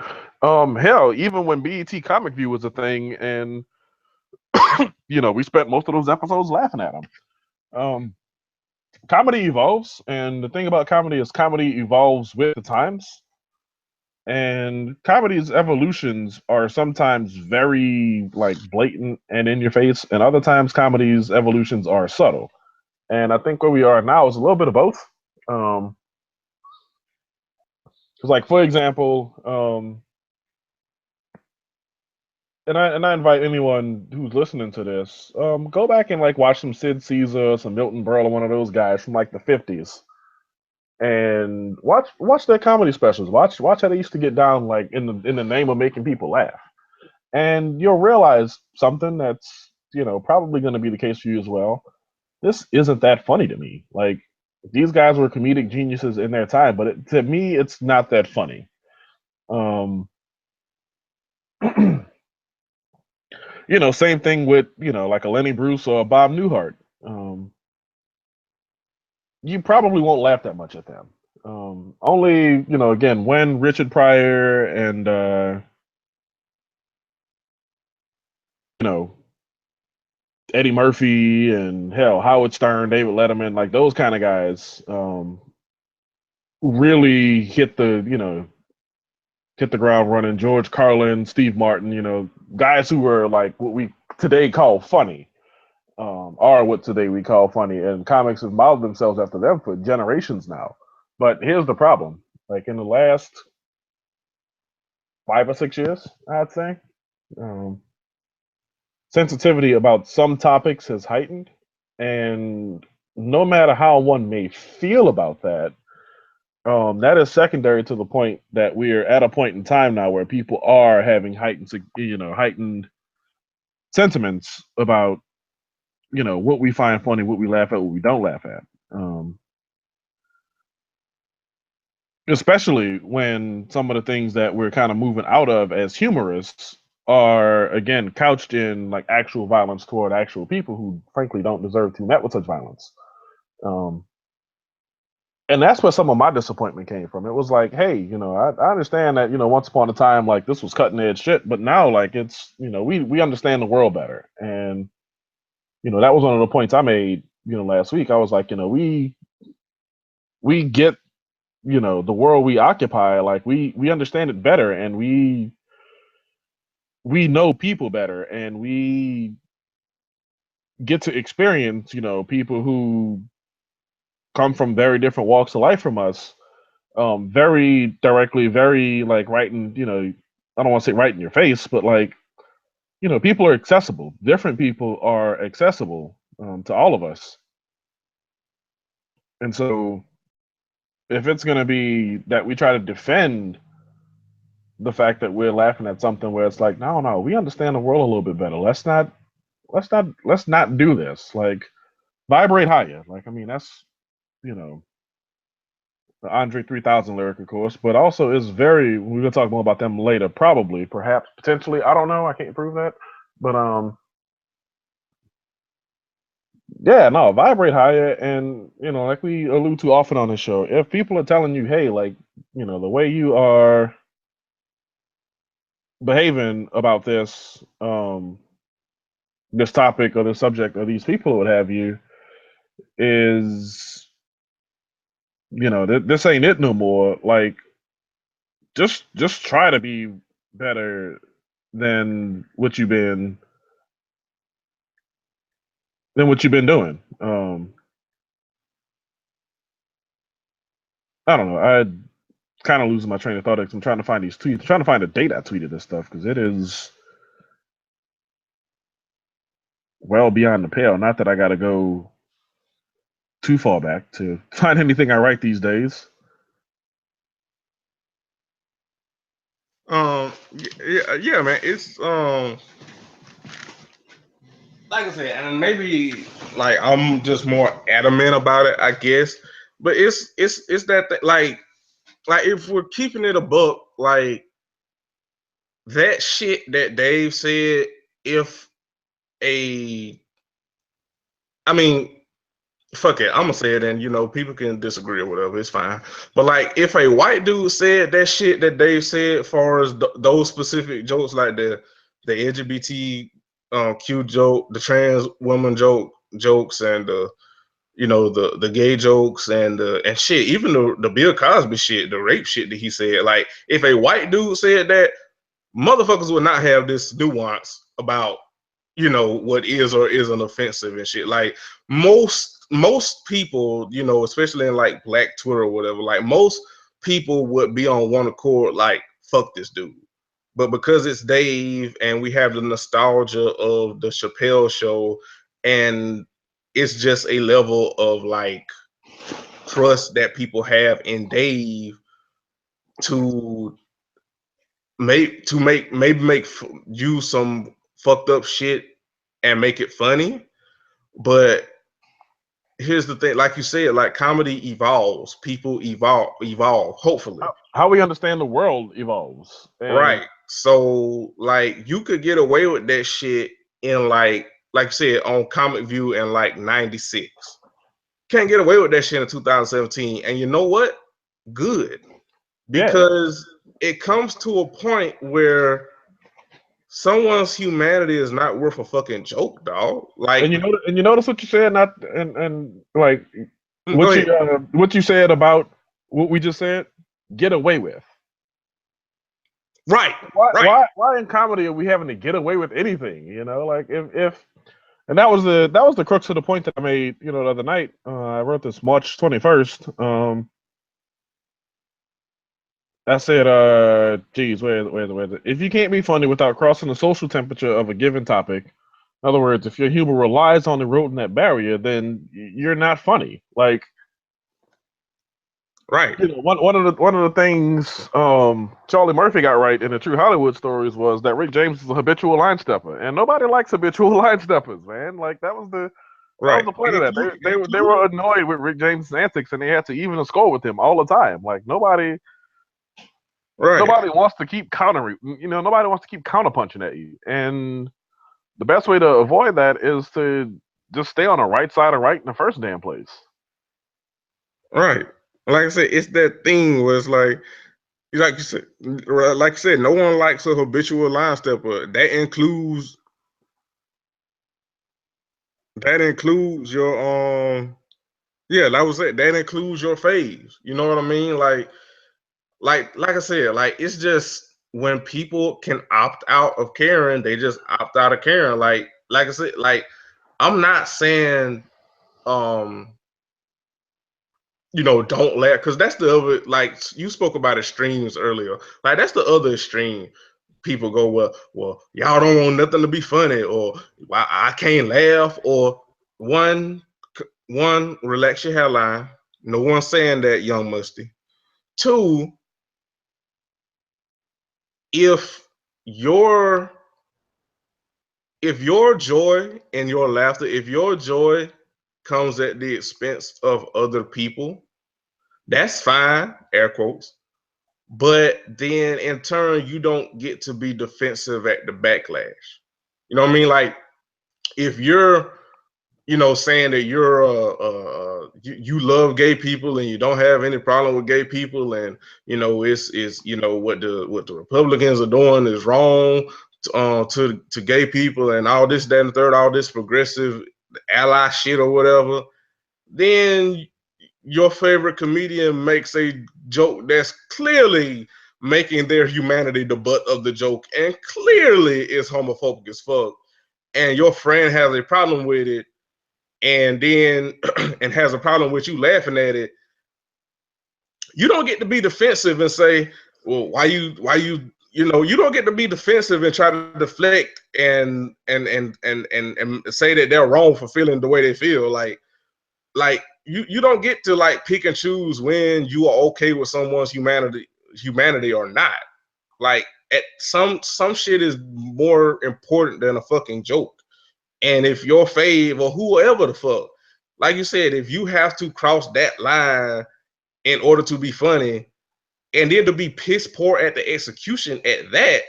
Hell, even when BET Comic View was a thing, and we spent most of those episodes laughing at them. Um, Comedy evolves, and the thing about comedy is comedy evolves with the times. And comedy's evolutions are sometimes very like blatant and in your face, and other times comedy's evolutions are subtle. And I think where we are now is a little bit of both. Because, like for example, and I invite anyone who's listening to this, go back and like watch some Sid Caesar, some Milton Berle, one of those guys from like the '50s, and watch their comedy specials. Watch how they used to get down, like in the name of making people laugh, and you'll realize something that's probably going to be the case for you as well. This isn't that funny to me. Like these guys were comedic geniuses in their time, but to me, it's not that funny. Um, same thing with like a Lenny Bruce or a Bob Newhart. You probably won't laugh that much at them. Only again when Richard Pryor and you know Eddie Murphy and hell Howard Stern, David Letterman, like those kind of guys, really hit the hit the ground running. George Carlin, Steve Martin, guys who were like what we today call funny, are what today we call funny, and comics have modeled themselves after them for generations now. But here's the problem: like in the last 5 or 6 years, I'd say, um, sensitivity about some topics has heightened, and no matter how one may feel about that, that is secondary to the point that we're at a point in time now where people are having heightened sentiments about what we find funny, what we laugh at, what we don't laugh at. Especially when some of the things that we're kind of moving out of as humorists are again couched in like actual violence toward actual people who frankly don't deserve to be met with such violence. And that's where some of my disappointment came from. It was like, hey, I understand that, once upon a time, like this was cutting edge shit, but now like it's, we understand the world better. And, that was one of the points I made, last week. I was like, we get, the world we occupy, like we understand it better, and we know people better, and we get to experience, people who come from very different walks of life from us, very directly, very like right in, I don't want to say right in your face, but like, people are accessible. Different people are accessible to all of us. And so if it's going to be that we try to defend the fact that we're laughing at something where it's like, no, we understand the world a little bit better. Let's not do this. Like, vibrate higher. Like, I mean, that's, the Andre 3000 lyric, of course, but also is we're going to talk more about them later, probably, perhaps, potentially. I don't know. I can't prove that. But, yeah, no, vibrate higher. And, like we allude to often on the show, if people are telling you, hey, like, the way you are behaving about this, this topic or the subject or these people or what have you is, this ain't it no more. Like, just try to be better than what you've been doing. I don't know. I kind of losing my train of thought because I'm trying to find these tweets. I'm trying to find the date I tweeted this stuff because it is well beyond the pale. Not that I got to go too far back to find anything I write these days. Yeah, man. It's like I said, and maybe like I'm just more adamant about it, I guess. But it's that like if we're keeping it a buck, like that shit that Dave said, if a I mean, fuck it, I'm gonna say it, and people can disagree or whatever. It's fine. But like, if a white dude said that shit that Dave said, as far as those specific jokes, like the LGBTQ joke, the trans woman jokes, and the gay jokes, and shit, even the Bill Cosby shit, the rape shit that he said. Like, if a white dude said that, motherfuckers would not have this nuance about what is or isn't offensive and shit. Like, most people, especially in like Black Twitter or whatever, like most people would be on one accord, like, fuck this dude. But because it's Dave and we have the nostalgia of the Chappelle show, and it's just a level of like trust that people have in Dave to maybe use some fucked up shit and make it funny. But here's the thing, like you said, like comedy evolves, people evolve, hopefully. How we understand the world evolves. Right. So like you could get away with that shit in like you said, on Comic View in like 96. Can't get away with that shit in 2017. And you know what? Good. Because it comes to a point where someone's humanity is not worth a fucking joke, dog. Like, and you notice what you said, not and like what you said about what we just said. Get away with. Right. Why in comedy are we having to get away with anything? You know, like if and that was the crux of the point that I made. You know, the other night. I wrote this March 21st. I said, geez, where is it? If you can't be funny without crossing the social temperature of a given topic, in other words, if your humor relies on eroding that barrier, then you're not funny. Like, right. you know, one of the things Charlie Murphy got right in the True Hollywood Stories was that Rick James is a habitual line stepper, and nobody likes habitual line steppers, man. Like that was Right. the point of that. They were annoyed with Rick James' antics, and they had to even a score with him all the time. Like nobody wants to keep countering. You know, nobody wants to keep counterpunching at you, and the best way to avoid that is to just stay on the right side of right in the first damn place. Right. Like I said, it's that thing where it's like you said, no one likes a habitual line stepper. That includes your yeah, like I was saying, that includes your phase. You know what I mean? Like I said, like it's just when people can opt out of caring, they just opt out of caring. Like I said, like I'm not saying you know, don't laugh, because that's the other, like you spoke about extremes earlier. Like that's the other extreme. People go, well, y'all don't want nothing to be funny, or I can't laugh, or one, relax your hairline. No one's saying that, Young Musty. Two, if your joy and your laughter, if your joy comes at the expense of other people, that's fine, air quotes. But then in turn, you don't get to be defensive at the backlash. You know what I mean? Like if you're, you know, saying that you're you love gay people and you don't have any problem with gay people, and you know it's you know what the Republicans are doing is wrong to gay people and all this, that, and the third, all this progressive ally shit or whatever, then your favorite comedian makes a joke that's clearly making their humanity the butt of the joke and clearly is homophobic as fuck, and your friend has a problem with it, and then and has a problem with you laughing at it, you don't get to be defensive and say, well, why you you know, you don't get to be defensive and try to deflect and say that they're wrong for feeling the way they feel. Like you don't get to like pick and choose when you are okay with someone's humanity or not. Like at some shit is more important than a fucking joke. And if your fave or whoever the fuck, like you said, if you have to cross that line in order to be funny, and then to be piss poor at the execution at that,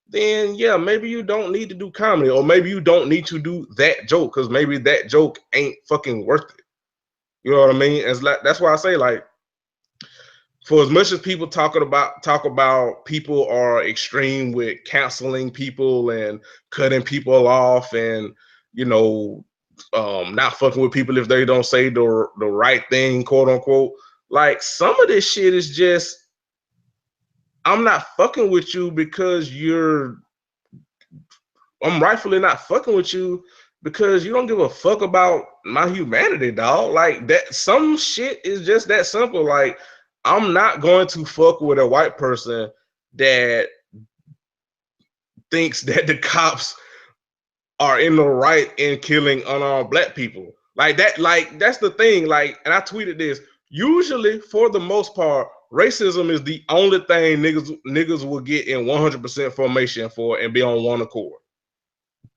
then yeah, maybe you don't need to do comedy, or maybe you don't need to do that joke, because maybe that joke ain't fucking worth it. You know what I mean? It's like, that's why I say, like, for as much as people talk about people are extreme with canceling people and cutting people off, and you know, not fucking with people if they don't say the right thing, quote unquote. Like some of this shit is just, I'm not fucking with you because I'm rightfully not fucking with you because you don't give a fuck about my humanity, dog. Like that, some shit is just that simple. Like I'm not going to fuck with a white person that thinks that the cops are in the right in killing unarmed black people. Like that, like that's the thing. Like, and I tweeted this. Usually, for the most part, racism is the only thing niggas will get in 100% formation for and be on one accord.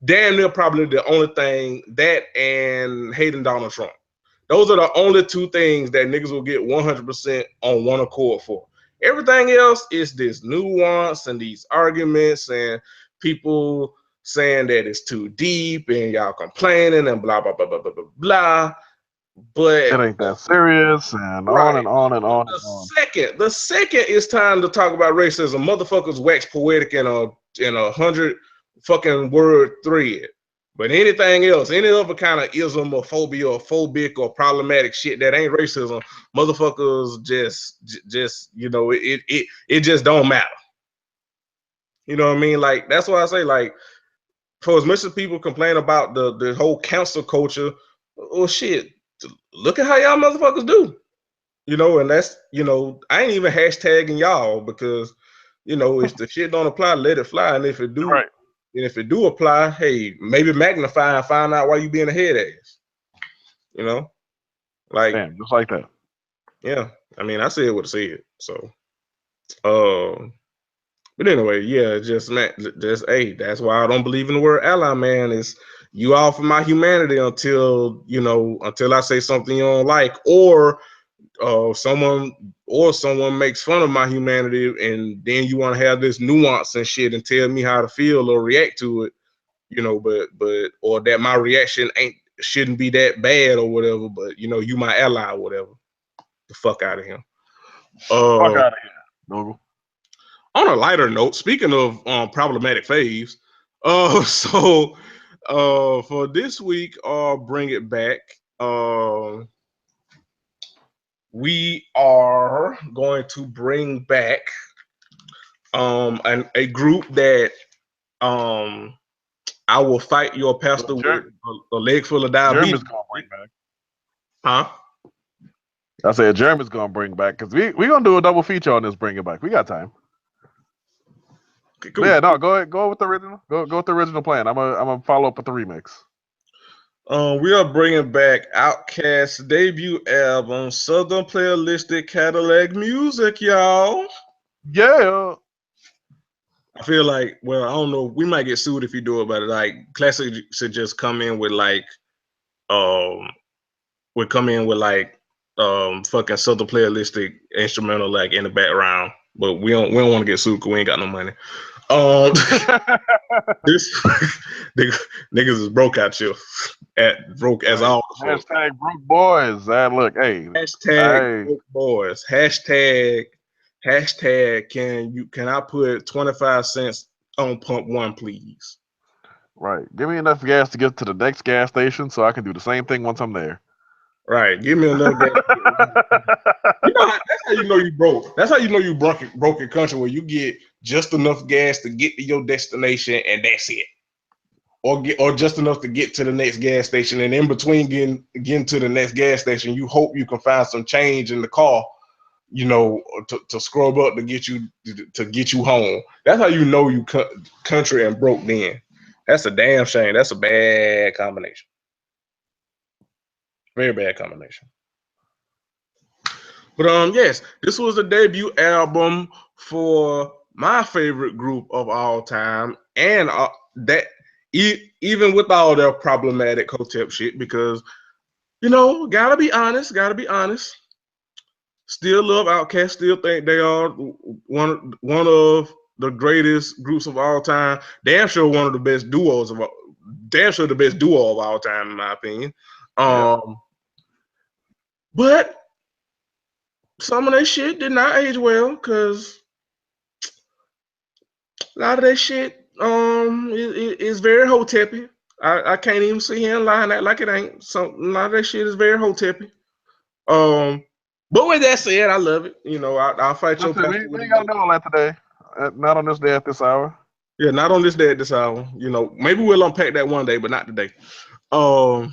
Damn near probably the only thing, that and hating Donald Trump. Those are the only two things that niggas will get 100% on one accord for. Everything else is this nuance and these arguments and people saying that it's too deep and y'all complaining and blah, blah, blah, blah, blah, blah, blah. But it ain't that serious, and right, on and on and on and on. The second it's time to talk about racism, motherfuckers wax poetic in a 100 fucking word thread. But anything else, any other kind of ism or phobia or phobic or problematic shit that ain't racism, motherfuckers just you know, it just don't matter. You know what I mean? Like that's why I say, like, for as much as people complain about the whole cancel culture, well, shit, look at how y'all motherfuckers do. You know, and that's, you know, I ain't even hashtagging y'all because, you know, if the shit don't apply, let it fly. And if it do, Right. and if it do apply, hey, maybe magnify and find out why you being a head ass. You know, like, Damn, just like that. yeah. I mean, I said what I said. So, but anyway, yeah, just man, just hey, that's why I don't believe in the word ally, man. Is you offer my humanity until, you know, until I say something you don't like, or someone makes fun of my humanity, and then you want to have this nuance and shit and tell me how to feel or react to it, you know, but or that my reaction shouldn't be that bad or whatever, but you know, you my ally or whatever. The fuck out of him. Fuck out of here, Google. On a lighter note, speaking of problematic faves, so for this week, bring it back. We are going to bring back a group that I will fight your pastor with a leg full of diabetes. Jeremy's gonna bring back. Huh? I said Jeremy's gonna bring back because we gonna do a double feature on this. Bring it back. We got time. Okay, cool. Yeah, no, go ahead, go with the original. Go with the original plan. I'm gonna follow up with the remix. We are bringing back Outkast's debut album, Southern Playalistic Cadillac Music, y'all. Yeah. I feel like, well, I don't know, we might get sued if you do it, but like Classic should just come in with like fucking Southern Playalistic instrumental like in the background. But we don't want to get sued because we ain't got no money. This niggas is broke out here. Broke as all. Hashtag broke boys. Look, hey. Hashtag broke boys. Hashtag can I put 25 cents on pump one, please? Right. Give me enough gas to get to the next gas station so I can do the same thing once I'm there. Right. Give me enough gas. You know that's how you know you broke. That's how you know you broke your country, where you get just enough gas to get to your destination and that's it. Or just enough to get to the next gas station, and in between getting to the next gas station, you hope you can find some change in the car, you know, to scrub up to get you home. That's how you know you country and broke. Then that's a damn shame. That's a bad combination. Very bad combination. But yes, this was the debut album for my favorite group of all time, and that even with all their problematic Hotep shit, because you know, gotta be honest. Still love Outkast. Still think they are one of the greatest groups of all time. Damn sure one of the best duos of all. Damn sure the best duo of all time, in my opinion. But some of that shit did not age well, because a lot of that shit is very Hotepi. I can't even sit here and lie on that like it ain't. A lot of that shit is very Hotepi. But with that said, I love it. You know, I'll fight your pastor. We ain't gotta do all that today. Not on this day at this hour. Yeah, not on this day at this hour. You know, maybe we'll unpack that one day, but not today. I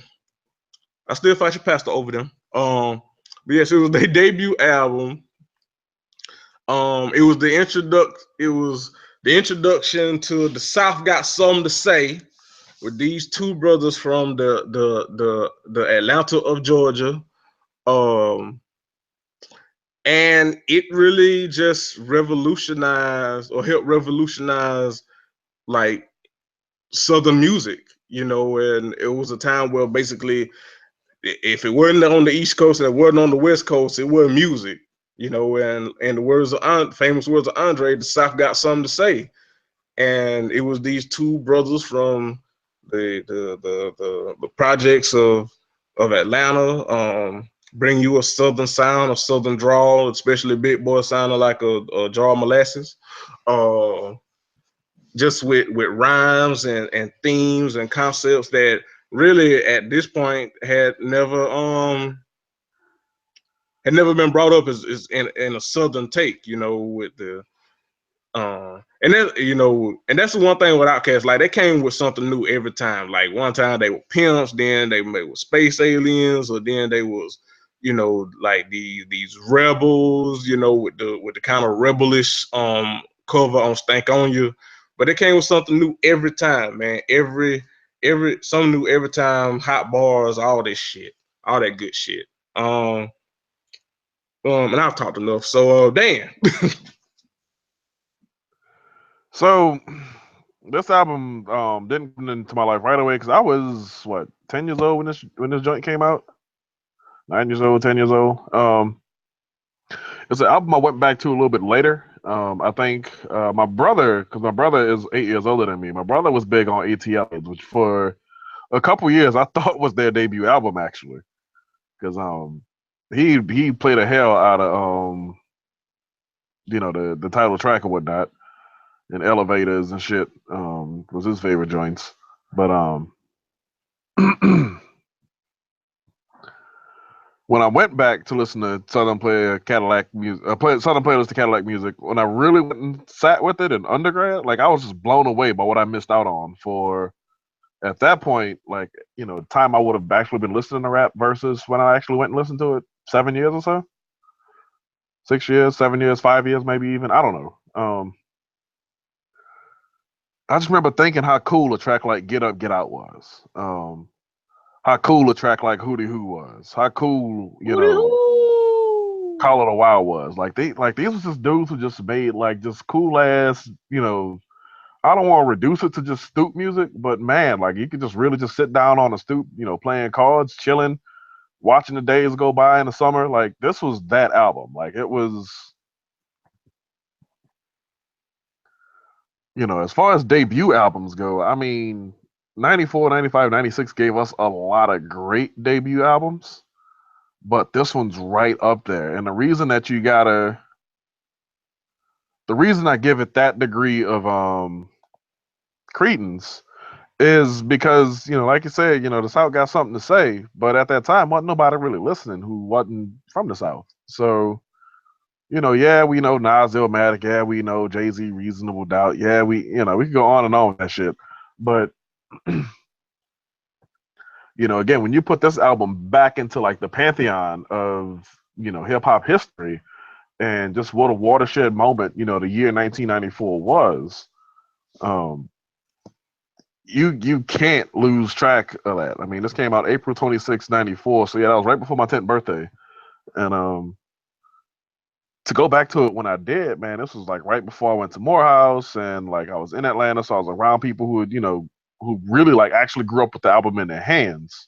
still fight your pastor over them. But yes, it was their debut album. It was the introduction to The South Got Something to Say, with these two brothers from the Atlanta of Georgia. And it really just revolutionized or helped revolutionize like Southern music, you know. And it was a time where basically, if it wasn't on the East Coast and it wasn't on the West Coast, it wasn't music, you know. And the words of famous words of Andre, the South got something to say. And it was these two brothers from the projects of Atlanta, bring you a Southern sound, a Southern drawl, especially Big Boy sounding like a jar of molasses. Just with rhymes and themes and concepts that really at this point had never been brought up as in a Southern take, you know, with the And then and that's the one thing with Outkast. Like they came with something new every time. Like one time they were pimps, then they were space aliens, or then they was like these rebels, with the kind of rebellish cover on Stank on You. But they came with something new every time, man. Every something new every time. Hot bars, all this shit, all that good shit. And I've talked enough. So Dan. So this album didn't come into my life right away because I was 10 years old when this joint came out. 9 years old, 10 years old. It's an album I went back to a little bit later. I think my brother, because my brother is 8 years older than me, my brother was big on ATL, which for a couple years I thought was their debut album actually, because he played the hell out of the title track and whatnot, and Elevators and shit was his favorite joints. But when I went back to listen to Southern Playlist to Cadillac Music, when I really went and sat with it in undergrad, like I was just blown away by what I missed out on. For at that point, like time I would have actually been listening to rap versus when I actually went and listened to it 7 years or so, 6 years, 7 years, 5 years, maybe even, I don't know. I just remember thinking how cool a track like Get Up, Get Out was. How cool a track like Hootie Who was. How cool, Call It a While was. These was just dudes who just made like just cool ass, I don't want to reduce it to just stoop music, but man, like you could just really just sit down on a stoop, playing cards, chilling, watching the days go by in the summer. Like this was that album. Like it was, as far as debut albums go, I mean, 94, 95, 96 gave us a lot of great debut albums, but this one's right up there. And the reason I give it that degree of credence is because, like you said, the South got something to say, but at that time wasn't nobody really listening who wasn't from the South. So, yeah, we know Nas Illmatic, yeah, we know Jay-Z Reasonable Doubt, yeah, we can go on and on with that shit. But again, when you put this album back into like the pantheon of, hip hop history and just what a watershed moment, the year 1994 was, you can't lose track of that. I mean, this came out April 26, 94. So yeah, that was right before my 10th birthday. And to go back to it when I did, man, this was like right before I went to Morehouse, and like I was in Atlanta, so I was around people who would, who really like actually grew up with the album in their hands.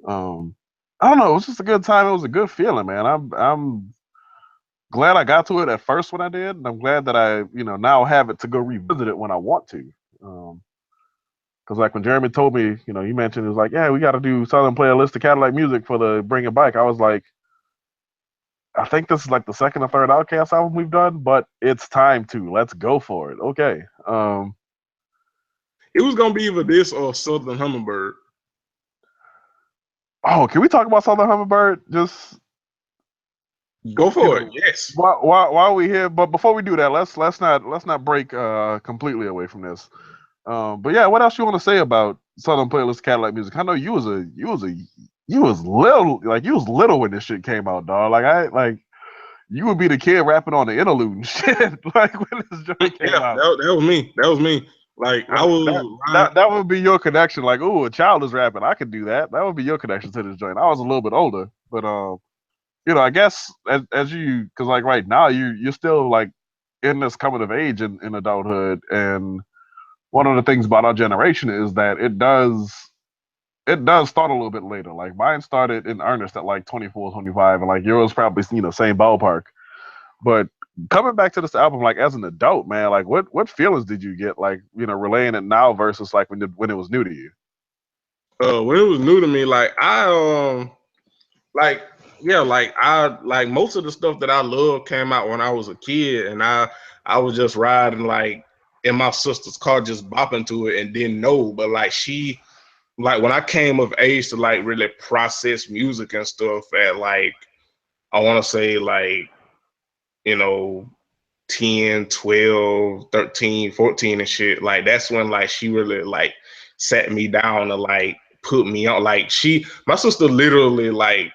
I don't know, it was just a good time. It was a good feeling, man. I'm glad I got to it at first when I did, and I'm glad that I, now have it to go revisit it when I want to. Because like when Jeremy told me, he mentioned, it was like, yeah, we got to do Southern Playlist to Cadillac Music for the Bring It Back. I was like, I think this is like the second or third Outkast album we've done, but it's time to. Let's go for it. Okay. It was gonna be either this or Southern Hummingbird. Oh, can we talk about Southern Hummingbird? Just go for it. Yes. While we here, but before we do that, let's not break completely away from this. But yeah, what else you want to say about Southern Playlist Cadillac Music? I know you was little when this shit came out, dog. Like you would be the kid rapping on the interlude and shit. Like when this joint came out. That was me. That was me. Like I was that would be your connection. Like, oh, a child is rapping. I could do that. That would be your connection to this joint. I was a little bit older, but I guess as you, because like right now you're still like in this coming of age in adulthood, and one of the things about our generation is that it does start a little bit later. Like mine started in earnest at like 24, 25, and like yours probably same ballpark. But coming back to this album, like as an adult, man, like what feelings did you get, like relaying it now versus like when it was new to you? When it was new to me, like I most of the stuff that I love came out when I was a kid, and I was just riding like in my sister's car, just bopping to it and didn't know. But like when I came of age to like really process music and stuff at like, I want to say like, 10, 10, 12, 13, 14 and shit. Like that's when like she really like sat me down to like put me on. Like my sister literally like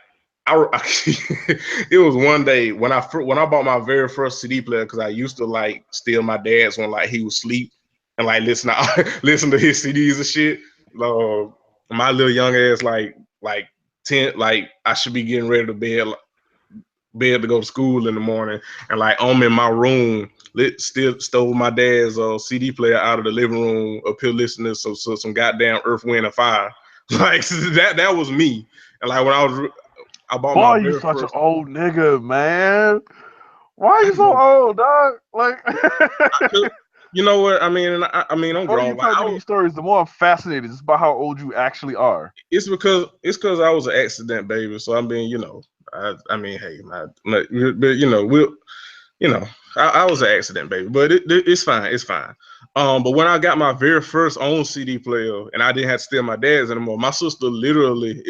it was one day when I bought my very first CD player because I used to like steal my dad's when like he would sleep and like listen to his CDs and shit. My little young ass like 10, like I should be getting ready to bed to go to school in the morning, and like I'm in my room, still stole my dad's CD player out of the living room up here listening to some goddamn Earth, Wind and Fire. Like that was me. And like when I bought Boy, my you very such an first. old nigga, man. Why are you so old, dog? Like, You know what I mean? I mean, the I'm more you grown. Like, tell me these stories, the more I'm fascinated just by how old you actually are. it's because I was an accident baby. So I mean, I mean, hey, but I was an accident baby, but it's fine. It's fine. But when I got my very first own CD player and I didn't have to steal my dad's anymore, my sister literally,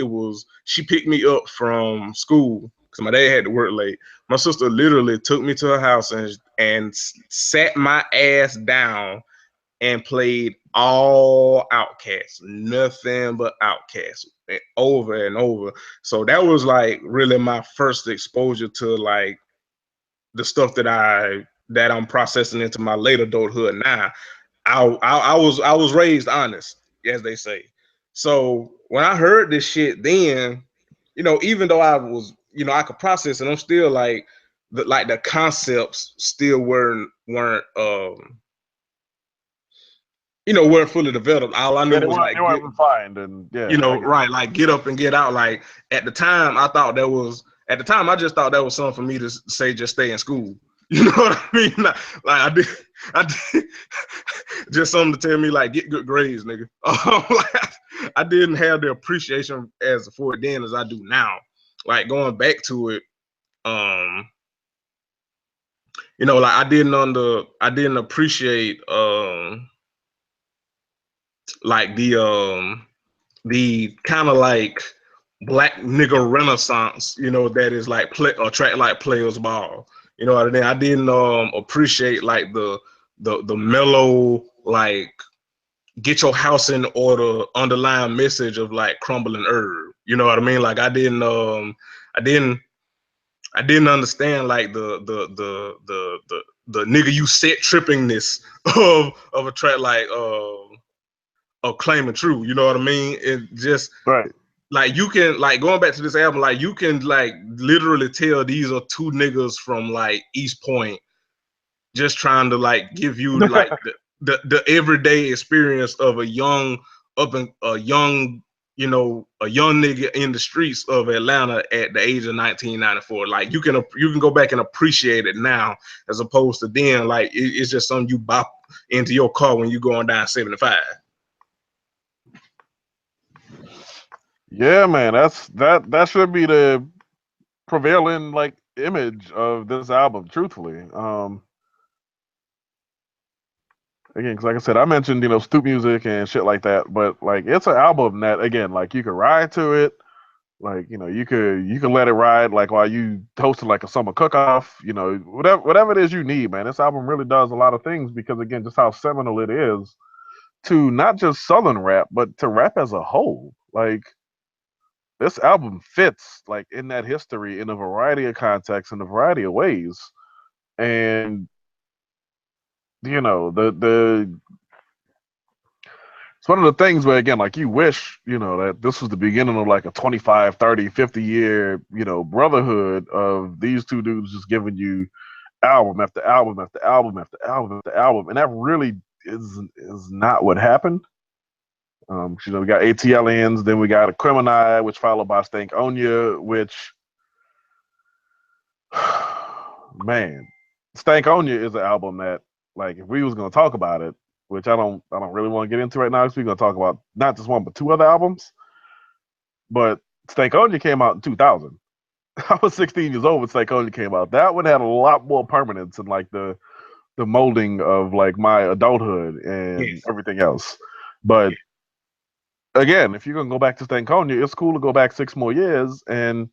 she picked me up from school because my dad had to work late. My sister literally took me to her house and sat my ass down and played all Outcasts, nothing but Outcasts, over and over. So that was like really my first exposure to like the stuff that I'm processing into my late adulthood now. I was raised honest, as they say. So when I heard this shit, then even though I was, I could process it, I'm still like the concepts still weren't weren't fully developed. All I knew Yeah, was like they weren't refined, and yeah, right, like get up and get out. Like at the time, I just thought that was something for me to say, just stay in school. You know what I mean? Like I did, just something to tell me like get good grades, nigga. Like, I didn't have the appreciation as for it then as I do now. Like going back to it, like I didn't appreciate like the kind of like black nigga renaissance, that is like play or track like players ball. You know what I mean? I didn't appreciate like the mellow, like get your house in order underlying message of like crumbling herb. You know what I mean? Like I didn't understand like the nigga you set trippingness of a track like of Claiming True. You know what I mean? It just right. like you can like going back to this album, like you can like literally tell these are two niggas from like East Point just trying to like give you like the everyday experience of a young a young a young nigga in the streets of Atlanta at the age of 1994. Like you can go back and appreciate it now as opposed to then. Like it's just something you bop into your car when you going down 75. Yeah, man, that should be the prevailing like image of this album. Truthfully, again, because like I said, I mentioned stoop music and shit like that, but like it's an album that again, like you could ride to it, like you could let it ride like while you hosting like a summer cook-off, whatever it is you need, man. This album really does a lot of things because again, just how seminal it is to not just Southern rap, but to rap as a whole. Like this album fits like in that history in a variety of contexts in a variety of ways, and the it's one of the things where again like you wish that this was the beginning of like a 25, 30, 50 year brotherhood of these two dudes just giving you album after album after album after album after album, and that really is not what happened. We got ATLiens, then we got Aquemini, which followed by Stankonia, which man, Stankonia is an album that, like, if we was gonna talk about it, which I don't really want to get into right now, because we're gonna talk about not just one but two other albums. But Stankonia came out in 2000. I was 16 years old when Stankonia came out. That one had a lot more permanence in like the molding of like my adulthood and everything else. But again, if you're gonna go back to Stankonia, it's cool to go back 6 more years and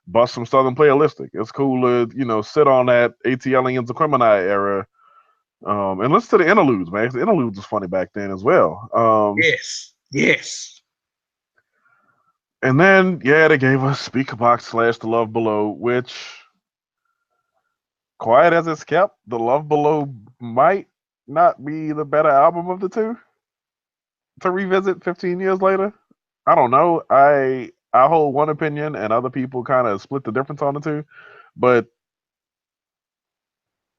bust some Southern Playalistic. It's cool to sit on that ATLiens Aquemini era. And listen to the interludes, man. The interludes was funny back then as well. Yes. And then, they gave us Speakerbox / The Love Below, which, quiet as it's kept, The Love Below might not be the better album of the two to revisit 15 years later. I don't know. I hold one opinion, and other people kind of split the difference on the two. But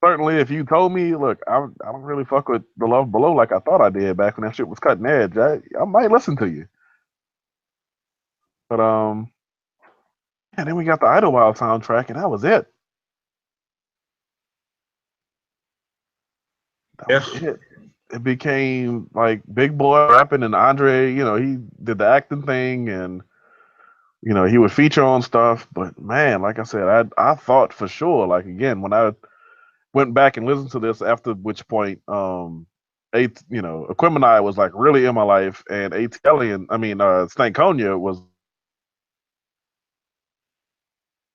certainly, if you told me, look, I don't really fuck with The Love Below like I thought I did back when that shit was cutting edge, I might listen to you. But then we got the Idlewild soundtrack, and that was it. That was it. It became like Big Boy rapping, and Andre, he did the acting thing, and he would feature on stuff. But man, like I said, I thought for sure, like again, when I went back and listened to this, after which point, Aquemini was like really in my life, and Stankonia was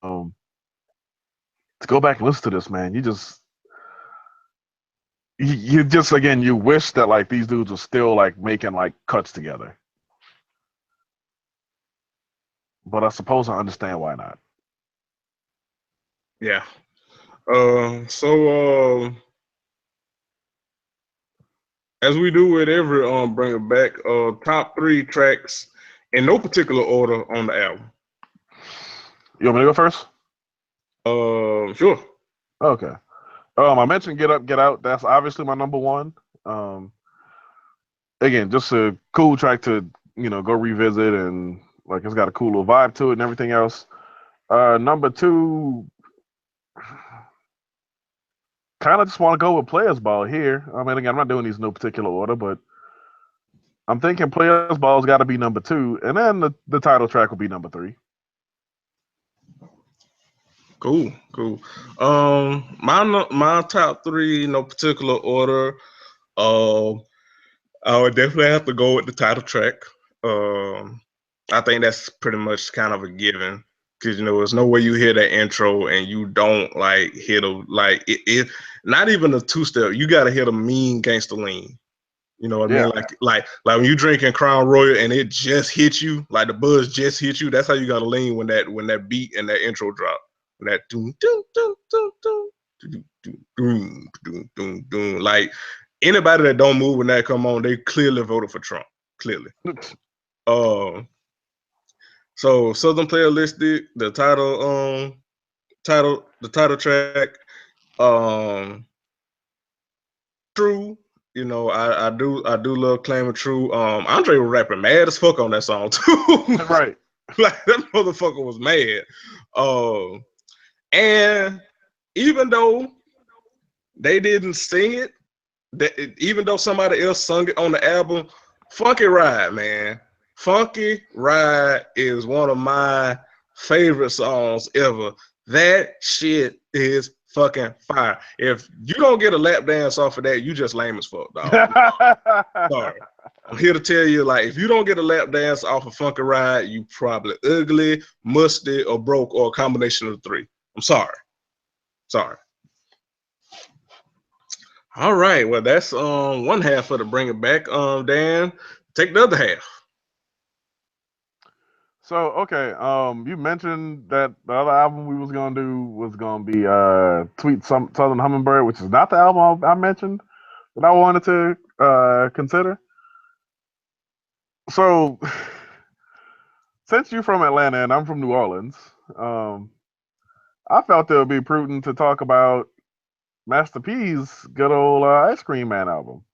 to go back and listen to this, man. You just again, you wish that like these dudes were still like making like cuts together. But I suppose I understand why not. Yeah. So as we do with every Bring It Back, top 3 tracks in no particular order on the album. You want me to go first? Sure. Okay. I mentioned Get Up, Get Out. That's obviously my number one. Again, just a cool track to go revisit, and like it's got a cool little vibe to it and everything else. Number 2, kind of just want to go with Players Ball here. I mean, again, I'm not doing these in no particular order, but I'm thinking Players Ball's got to be number 2, and then the title track will be number 3. Cool. My top 3, no particular order. I would definitely have to go with the title track. I think that's pretty much kind of a given, because there's no way you hear that intro and you don't like hit a like it not even a 2-step. You gotta hit a mean gangster lean. You know what I mean? Like when you drinking Crown Royal and it just hit you, like the buzz just hit you. That's how you gotta lean when that beat and that intro drop. When that doom doom doom doom doom doom doom doom doom. Like anybody that don't move when that come on, they clearly voted for Trump. Clearly. So Southern Playalistic, the title track, True. I do love Claiming True. Andre was rapping mad as fuck on that song too. Right. Like that motherfucker was mad. And even though they didn't sing it, even though somebody else sung it on the album, Funky Ride, man. Funky Ride is one of my favorite songs ever. That shit is fucking fire. If you don't get a lap dance off of that, you just lame as fuck, dog. Sorry. I'm here to tell you, like, if you don't get a lap dance off of Funky Ride, you probably ugly, musty, or broke, or a combination of the 3. I'm sorry. All right. Well, that's one half of the Bring It Back. Dan, take the other half. So okay, you mentioned that the other album we was gonna do was gonna be Tweet Southern Hummingbird, which is not the album I mentioned that I wanted to consider. So since you're from Atlanta and I'm from New Orleans, I felt it would be prudent to talk about Master P's good old Ice Cream Man album.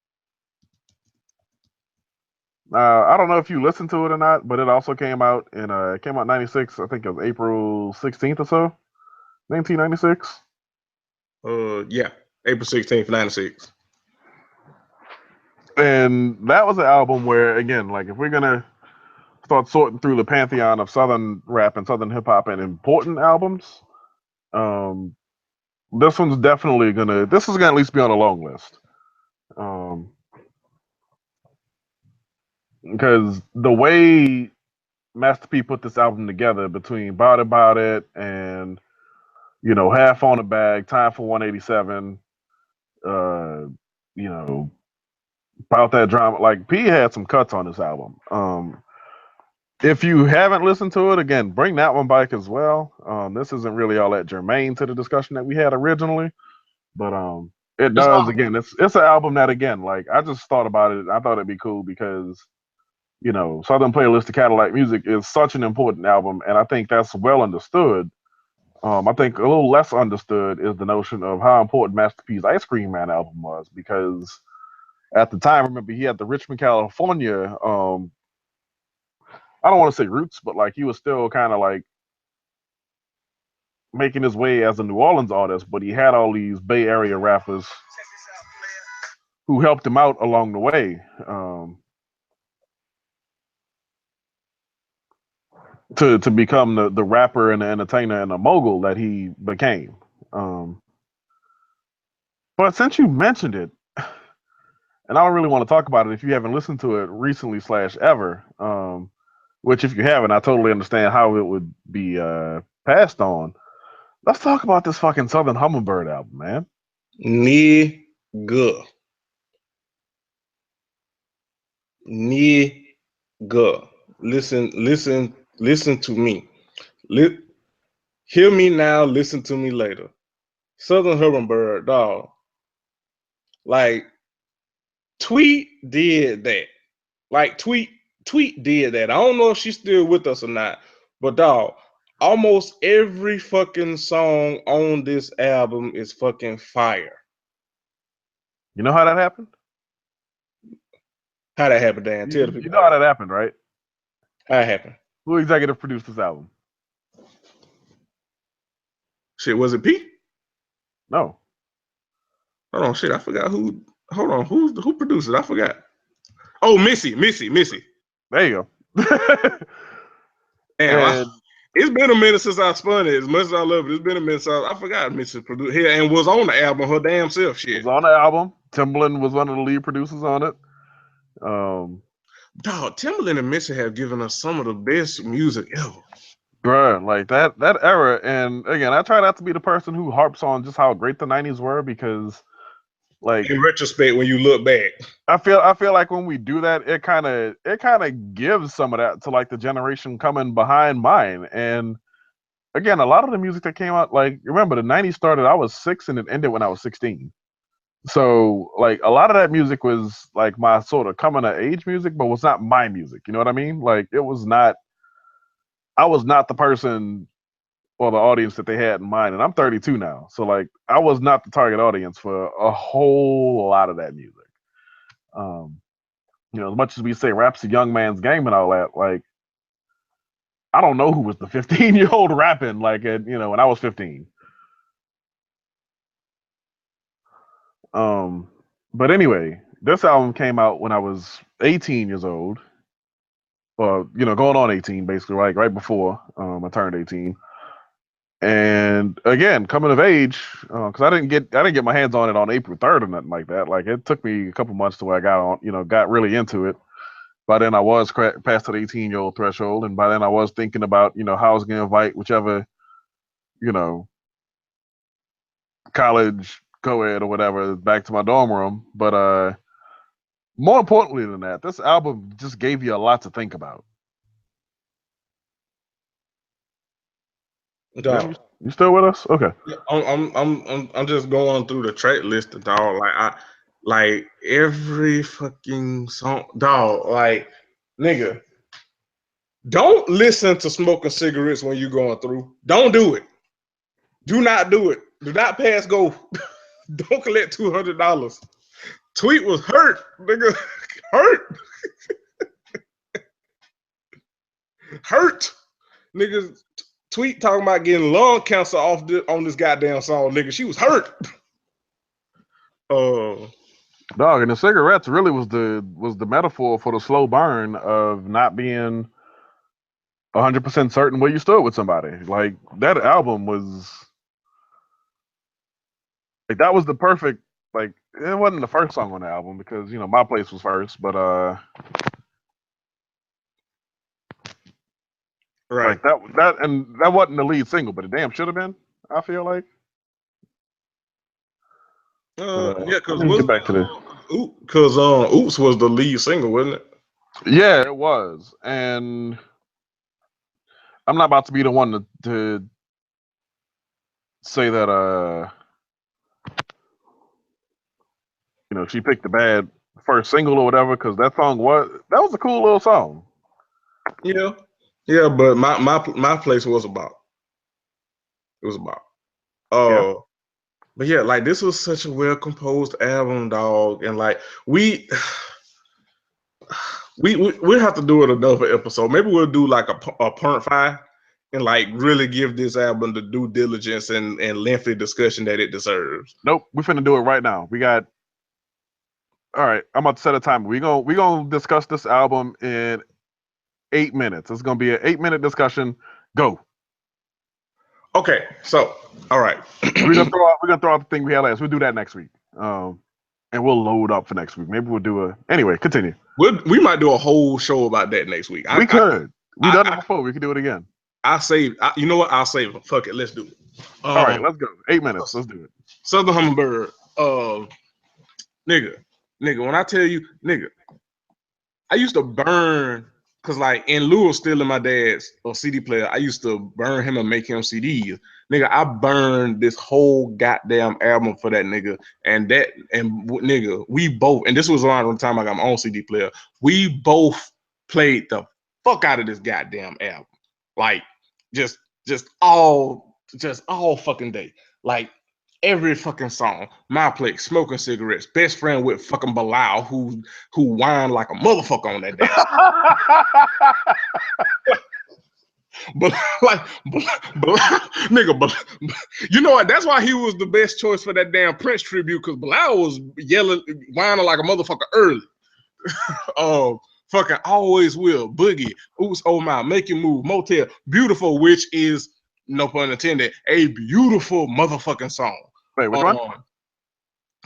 I don't know if you listened to it or not, but it also came out in it came out '96. I think it was April 16th or so, 1996. Yeah, April 16th, '96. And that was an album where, again, like if we're gonna start sorting through the pantheon of Southern rap and Southern hip hop and important albums, this one's definitely this is gonna at least be on a long list. Because the way Master P put this album together between Bout It and Half on a Bag, Time for 187, you know, About That Drama. Like P had some cuts on this album. If you haven't listened to it, again, bring that one back as well. This isn't really all that germane to the discussion that we had originally, but it It's does. all Again, it's an album that, again, like I just thought about it. I thought it'd be cool because Southern Playlist of Cadillac Music is such an important album, and I think that's well understood. I think a little less understood is the notion of how important Master P's Ice Cream Man album was, because at the time, remember, he had the Richmond, California. I don't want to say roots, but like he was still kind of like making his way as a New Orleans artist, but he had all these Bay Area rappers who helped him out along the way. To become the rapper and the entertainer and the mogul that he became. But since you mentioned it, and I don't really want to talk about it if you haven't listened to it recently / ever, which if you haven't, I totally understand how it would be passed on. Let's talk about this fucking Southern Hummingbird album, man. nigga. Nigga. Listen to me. Hear me now, listen to me later. Southern Hummingbird, dog. Like, Tweet did that. Like, Tweet did that. I don't know if she's still with us or not, but dog, almost every fucking song on this album is fucking fire. You know how that happened? How that happened, Dan? Tell the people. You know how that happened, right? How that happened? Who executive produced this album? Shit, was it P? No. Hold on, shit, I forgot who. Hold on, who produced it? I forgot. Oh, Missy. There you go. Damn, it's been a minute since I spun it. As much as I love it, it's been a minute since I forgot Missy produced here and was on the album her damn self. Shit, was on the album. Timbaland was one of the lead producers on it. Dog, Timbaland and Missy have given us some of the best music ever. Bruh, like that era, and again, I try not to be the person who harps on just how great the '90s were, because, like, in retrospect, when you look back, I feel like when we do that, it kind of gives some of that to like the generation coming behind mine. And again, a lot of the music that came out, like, remember the '90s started, I was 6 and it ended when I was 16. So like a lot of that music was like my sort of coming of age music, but was not my music. You know what I mean? Like it was not. I was not the person or the audience that they had in mind, and I'm 32 now, so like I was not the target audience for a whole lot of that music. As much as we say rap's a young man's game and all that, like I don't know who was the 15-year-old rapping like when I was 15. But anyway, this album came out when I was 18 years old, or going on 18, basically, right before I turned 18. And again, coming of age, because I didn't get my hands on it on April 3rd or nothing like that. Like it took me a couple months to where I got really into it. By then I was past the 18-year-old threshold, and by then I was thinking about how I was going to invite whichever college co-ed or whatever back to my dorm room. But more importantly than that, this album just gave you a lot to think about. dog. You still with us? Okay. I'm just going through the track list, dog. Like every fucking song, dog. Like, nigga, don't listen to smoking cigarettes when you're going through. Don't do it. Do not do it. Do not pass go. Don't collect $200. Tweet was hurt, nigga. Hurt. Hurt. Niggas Tweet talking about getting lung cancer on this goddamn song, nigga. She was hurt. Dog, and the cigarettes really was the metaphor for the slow burn of not being 100% certain where you stood with somebody. Like that album was like that was the perfect, like it wasn't the first song on the album because My Place was first, but Right. Like that wasn't the lead single, but it damn should have been. I feel like. But Yeah, let because me get wasn't back to this. because Oops was the lead single, wasn't it? Yeah, it was, and I'm not about to be the one to say that she picked the bad first single or whatever, because that was a cool little song. Yeah. Yeah, but my place was about. It was about. Yeah. But yeah, like this was such a well composed album, dog, and like we have to do it another episode. Maybe we'll do like a part 5 and like really give this album the due diligence and lengthy discussion that it deserves. Nope, we're finna do it right now. We got. All right, I'm about to set a timer. We gonna discuss this album in 8 minutes. It's gonna be an 8-minute discussion. Go. Okay, so all right, We're gonna throw out the thing we had last. We'll do that next week. And we'll load up for next week. Maybe we'll do anyway. Continue. we might do a whole show about that next week. We could. We done it I before. We could do it again. I save. You know what? I'll save it. Fuck it. Let's do it. All right, let's go. 8 minutes. Let's do it. Southern Hummingbird. Nigga. When I tell you, nigga, I used to burn because like in lieu of stealing my dad's CD player, I used to burn him and make him CDs. Nigga, I burned this whole goddamn album for that nigga, and nigga, we both, and this was around the time I got my own CD player. We both played the fuck out of this goddamn album, like just all fucking day, like every fucking song. My Place, Smoking Cigarettes, Best Friend with fucking Bilal, who whined like a motherfucker on that damn. But nigga, but you know what? That's why he was the best choice for that damn Prince tribute, because Bilal was yelling, whining like a motherfucker early. Fucking Always Will, Boogie, Oops, Oh My, Make You Move, Motel, Beautiful, which is, no pun intended, a beautiful motherfucking song. Wait, which one?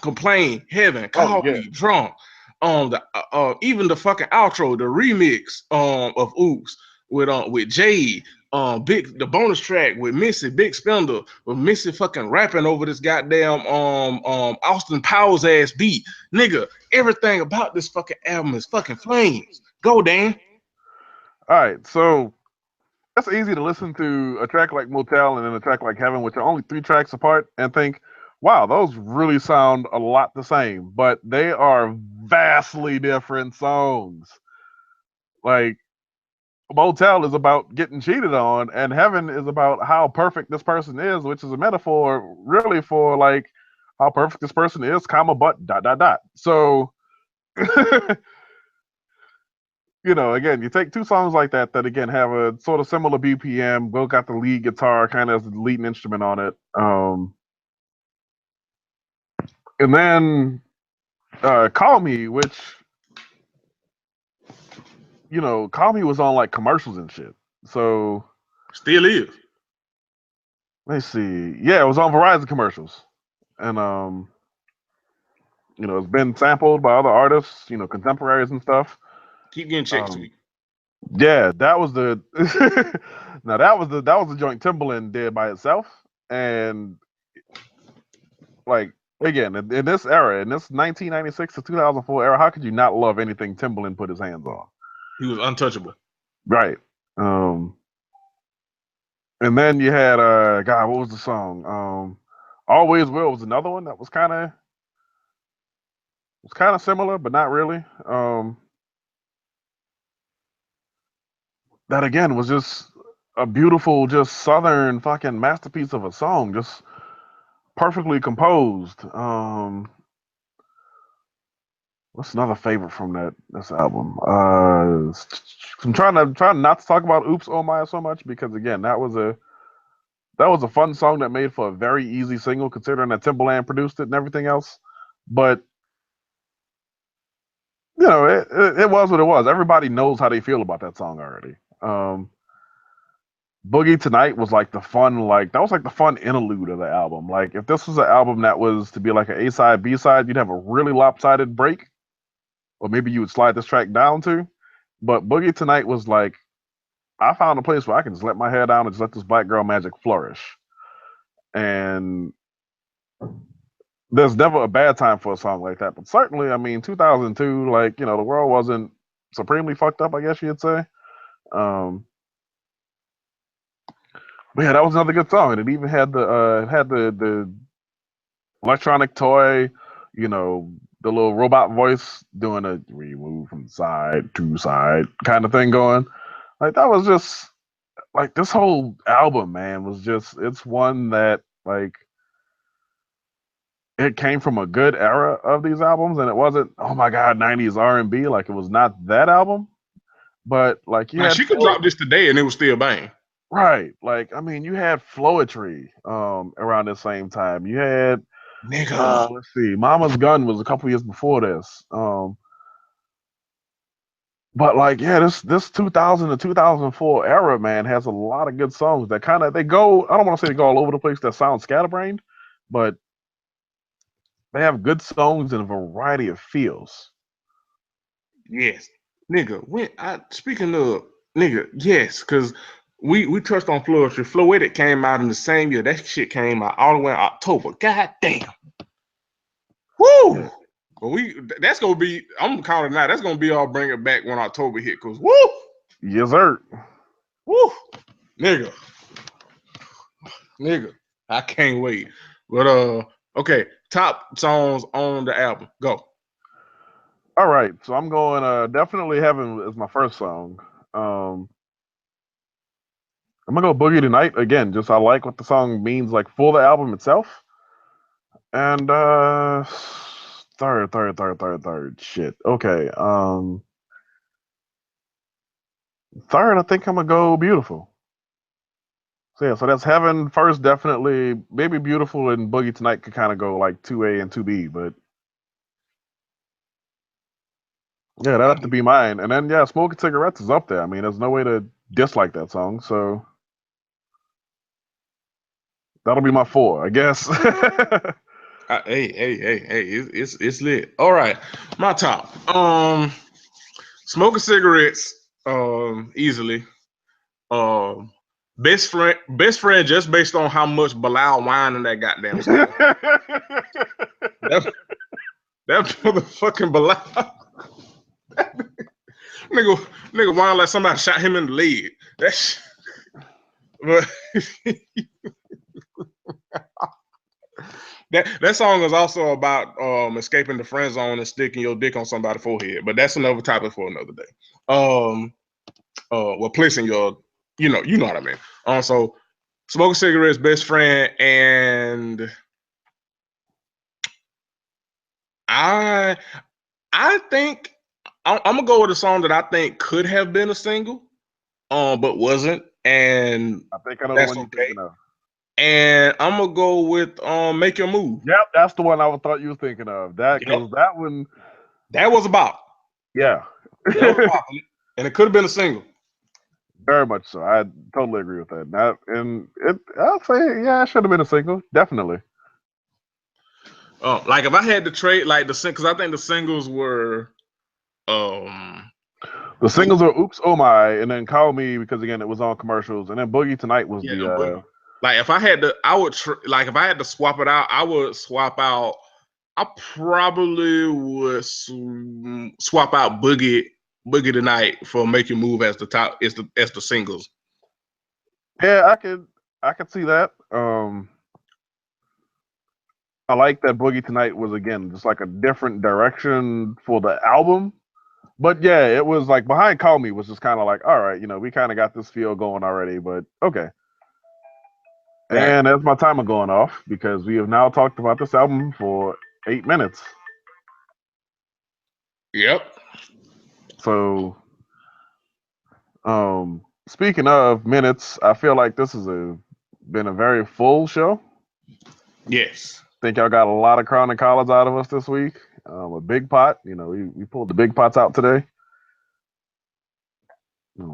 Complain, Heaven, Call Me, Drunk. Even the fucking outro, the remix of Oops with Jade, the bonus track with Missy, Big Spender, with Missy fucking rapping over this goddamn Austin Powers ass beat. Nigga, everything about this fucking album is fucking flames. Go, Dan. All right, so it's easy to listen to a track like Motel and then a track like Heaven, which are only 3 tracks apart, and think, wow, those really sound a lot the same, but they are vastly different songs. Like, Motel is about getting cheated on, and Heaven is about how perfect this person is, which is a metaphor really for like how perfect this person is, comma, but ... So, again, you take 2 songs like that again have a sort of similar BPM, both got the lead guitar kind of as the leading instrument on it. And then Call Me, which, Call Me was on like commercials and shit. So still is. Let's see. Yeah, it was on Verizon commercials. And it's been sampled by other artists, contemporaries and stuff. Keep getting checks, sweet. Yeah, that was the now that was the joint Timbaland did by itself. And like, again, in this era, in this 1996 to 2004 era, how could you not love anything Timbaland put his hands on? He was untouchable. Right. And then you had God, what was the song? Always Will was another one that was kind of similar, but not really. That again was just a beautiful, just southern fucking masterpiece of a song, just perfectly composed. What's another favorite from this album? I'm trying not to talk about Oops Oh My so much, because again, that was a fun song that made for a very easy single, considering that Timbaland produced it and everything else. But it was what it was. Everybody knows how they feel about that song already. Boogie Tonight was like the fun interlude of the album. Like, if this was an album that was to be like an A-side, B-side, you'd have a really lopsided break, or maybe you would slide this track down to. But Boogie Tonight was like I found a place where I can just let my hair down and just let this black girl magic flourish. And there's never a bad time for a song like that. But certainly, I mean, 2002, like, the world wasn't supremely fucked up, I guess you'd say. But yeah, that was another good song. And it even had the electronic toy, the little robot voice doing a remove from side to side kind of thing going. Like that was just like this whole album, man, was just it's one that like it came from a good era of these albums, and it wasn't oh my god 90s R&B, like it was not that album, but like you Like had she could drop this today and it was still bang. right, like I mean you had Floetry around the same time. You had Nigga. let's see, Mama's Gun was a couple years before this. But like, yeah, this 2000 to 2004 era, man, has a lot of good songs that kind of they go. I don't want to say they go all over the place. That sound scatterbrained, but they have good songs in a variety of feels. Yes. Nigga, speaking of nigga, yes, because we touched on Floetry. Floetic came out in the same year. That shit came out all the way in October. God damn. Woo! Yeah. Well, that's gonna be. I'm gonna count it now. That's gonna be all bring it back when October hit. Cause woo, Yes, sir. woo, nigga, I can't wait. But okay, top songs on the album. Go. All right, so I'm going. Definitely Heaven is my first song. I'm gonna go Boogie Tonight again. Just I like what the song means, like for the album itself. And third. Shit. Okay. Third, I think I'm gonna go Beautiful. So yeah, so that's Heaven first, definitely. Maybe Beautiful and Boogie Tonight could kind of go like 2A and 2B, but yeah, that'd have to be mine. And then yeah, Smoking Cigarettes is up there. I mean, there's no way to dislike that song, so that'll be my 4, I guess. Hey, it's lit. All right, my top. Smoking Cigarettes. Easily. Best friend, just based on how much Bilal wine in that goddamn song. that motherfucking Bilal. nigga whine like somebody shot him in the leg. But that song is also about escaping the friend zone and sticking your dick on somebody's forehead. But that's another topic for another day. Well, placing your, you know what I mean. So Smoking Cigarettes, Best Friend, and I think I'm gonna go with a song that I think could have been a single, but wasn't, and I think I know the that's one you're okay. thinking of. And I'm gonna go with Make Your Move. Yep, that's the one I thought you were thinking of. Because that one, that was about. Yeah. That was about, and it could have been a single. Very much so. I totally agree with that. I'll say, yeah, it should have been a single. Definitely. Like if I had to trade, like because I think the singles were, the singles are "Oops, Oh My," and then "Call Me," because again it was on commercials, and then "Boogie Tonight" was the. Like if I had to, I would like if I had to swap it out, I would swap out. I probably would swap out Boogie Tonight for Make Your Move as the top as the singles. Yeah, I could see that. I like that Boogie Tonight was again just like a different direction for the album. But yeah, it was like Behind Call Me was just kind of like, all right, we kind of got this feel going already, but okay. Right. And that's my timer going off because we have now talked about this album for 8 minutes. Yep. So, speaking of minutes, I feel like this has been a very full show. Yes. Think y'all got a lot of Crown and Collars out of us this week. A big pot. We pulled the big pots out today.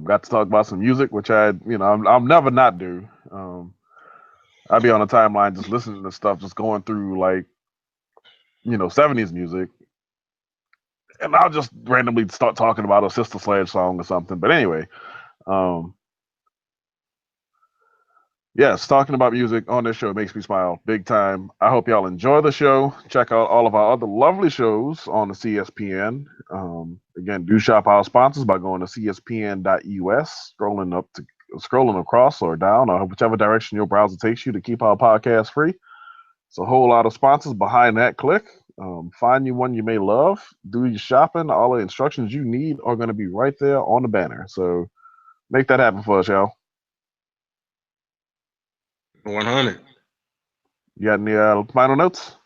Got to talk about some music, which I'm never not do. I'd be on a timeline just listening to stuff, just going through like, 70s music. And I'll just randomly start talking about a Sister Sledge song or something. But anyway, Yes, talking about music on this show makes me smile big time. I hope y'all enjoy the show. Check out all of our other lovely shows on the CSPN. Again, do shop our sponsors by going to cspn.us, scrolling across or down, or whichever direction your browser takes you to keep our podcast free. It's a whole lot of sponsors behind that click. Find you one you may love. Do your shopping. All the instructions you need are going to be right there on the banner. So make that happen for us, y'all. 100. You got any final notes?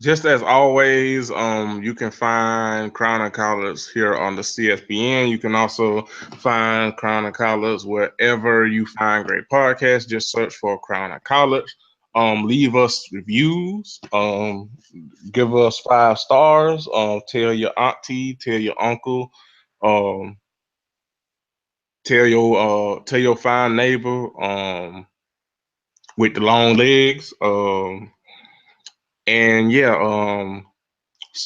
Just as always, you can find Crown and Collars here on the CSPN. You can also find Crown and Collars wherever you find great podcasts. Just search for Crown and Collars. Leave us reviews. Give us 5 stars. Tell your auntie, tell your uncle, tell your fine neighbor with the long legs. And yeah,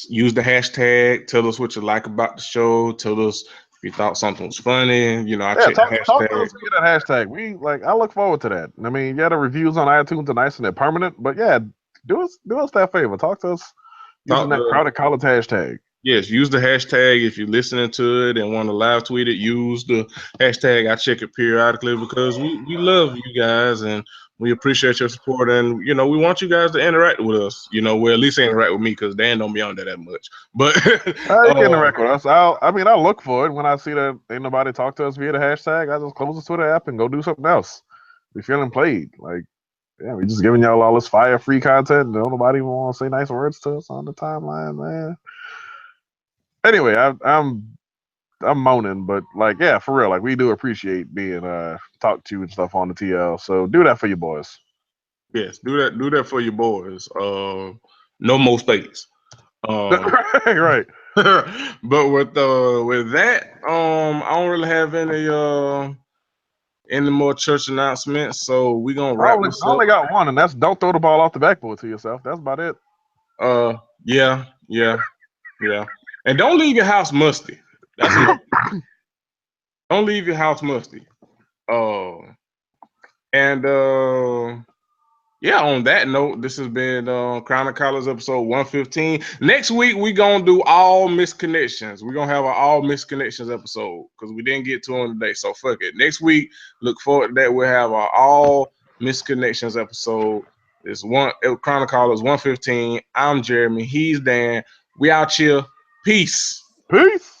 use the hashtag. Tell us what you like about the show. Tell us if you thought something was funny. You know, Yeah, check the talk to hashtag. us via that hashtag. I look forward to that. I mean, yeah, the reviews on iTunes are nice and they're permanent, but yeah, do us that favor. Talk to us using that Crowded College hashtag. Yes, use the hashtag if you're listening to it and want to live tweet it. Use the hashtag. I check it periodically because we love you guys and we appreciate your support. And you know, we want you guys to interact with us. You know, well, at least interact with me because Dan don't be on there that much. But You can interact with us. I'll look for it when I see that ain't nobody talk to us via the hashtag. I just close the Twitter app and go do something else. We feeling played. Like, yeah, we just giving y'all all this fire free content. Don't nobody even want to say nice words to us on the timeline, man. Anyway, I'm moaning, but like, yeah, for real, like we do appreciate being talked to and stuff on the TL. So do that for your boys. yes, do that for your boys. No more space. Right. But with that, I don't really have any more church announcements. So we're gonna wrap this up. I only got one, and that's don't throw the ball off the backboard to yourself. That's about it. Yeah. And don't leave your house musty. That's it. Don't leave your house musty. Yeah, on that note, this has been Crown and Collars episode 115. Next week, we're going to do all misconnections. We're going to have an all misconnections episode because we didn't get to them today. So fuck it. Next week, look forward to that. We'll have our all misconnections episode. It's Crown and Collars 115. I'm Jeremy. He's Dan. We out here. Peace. Peace.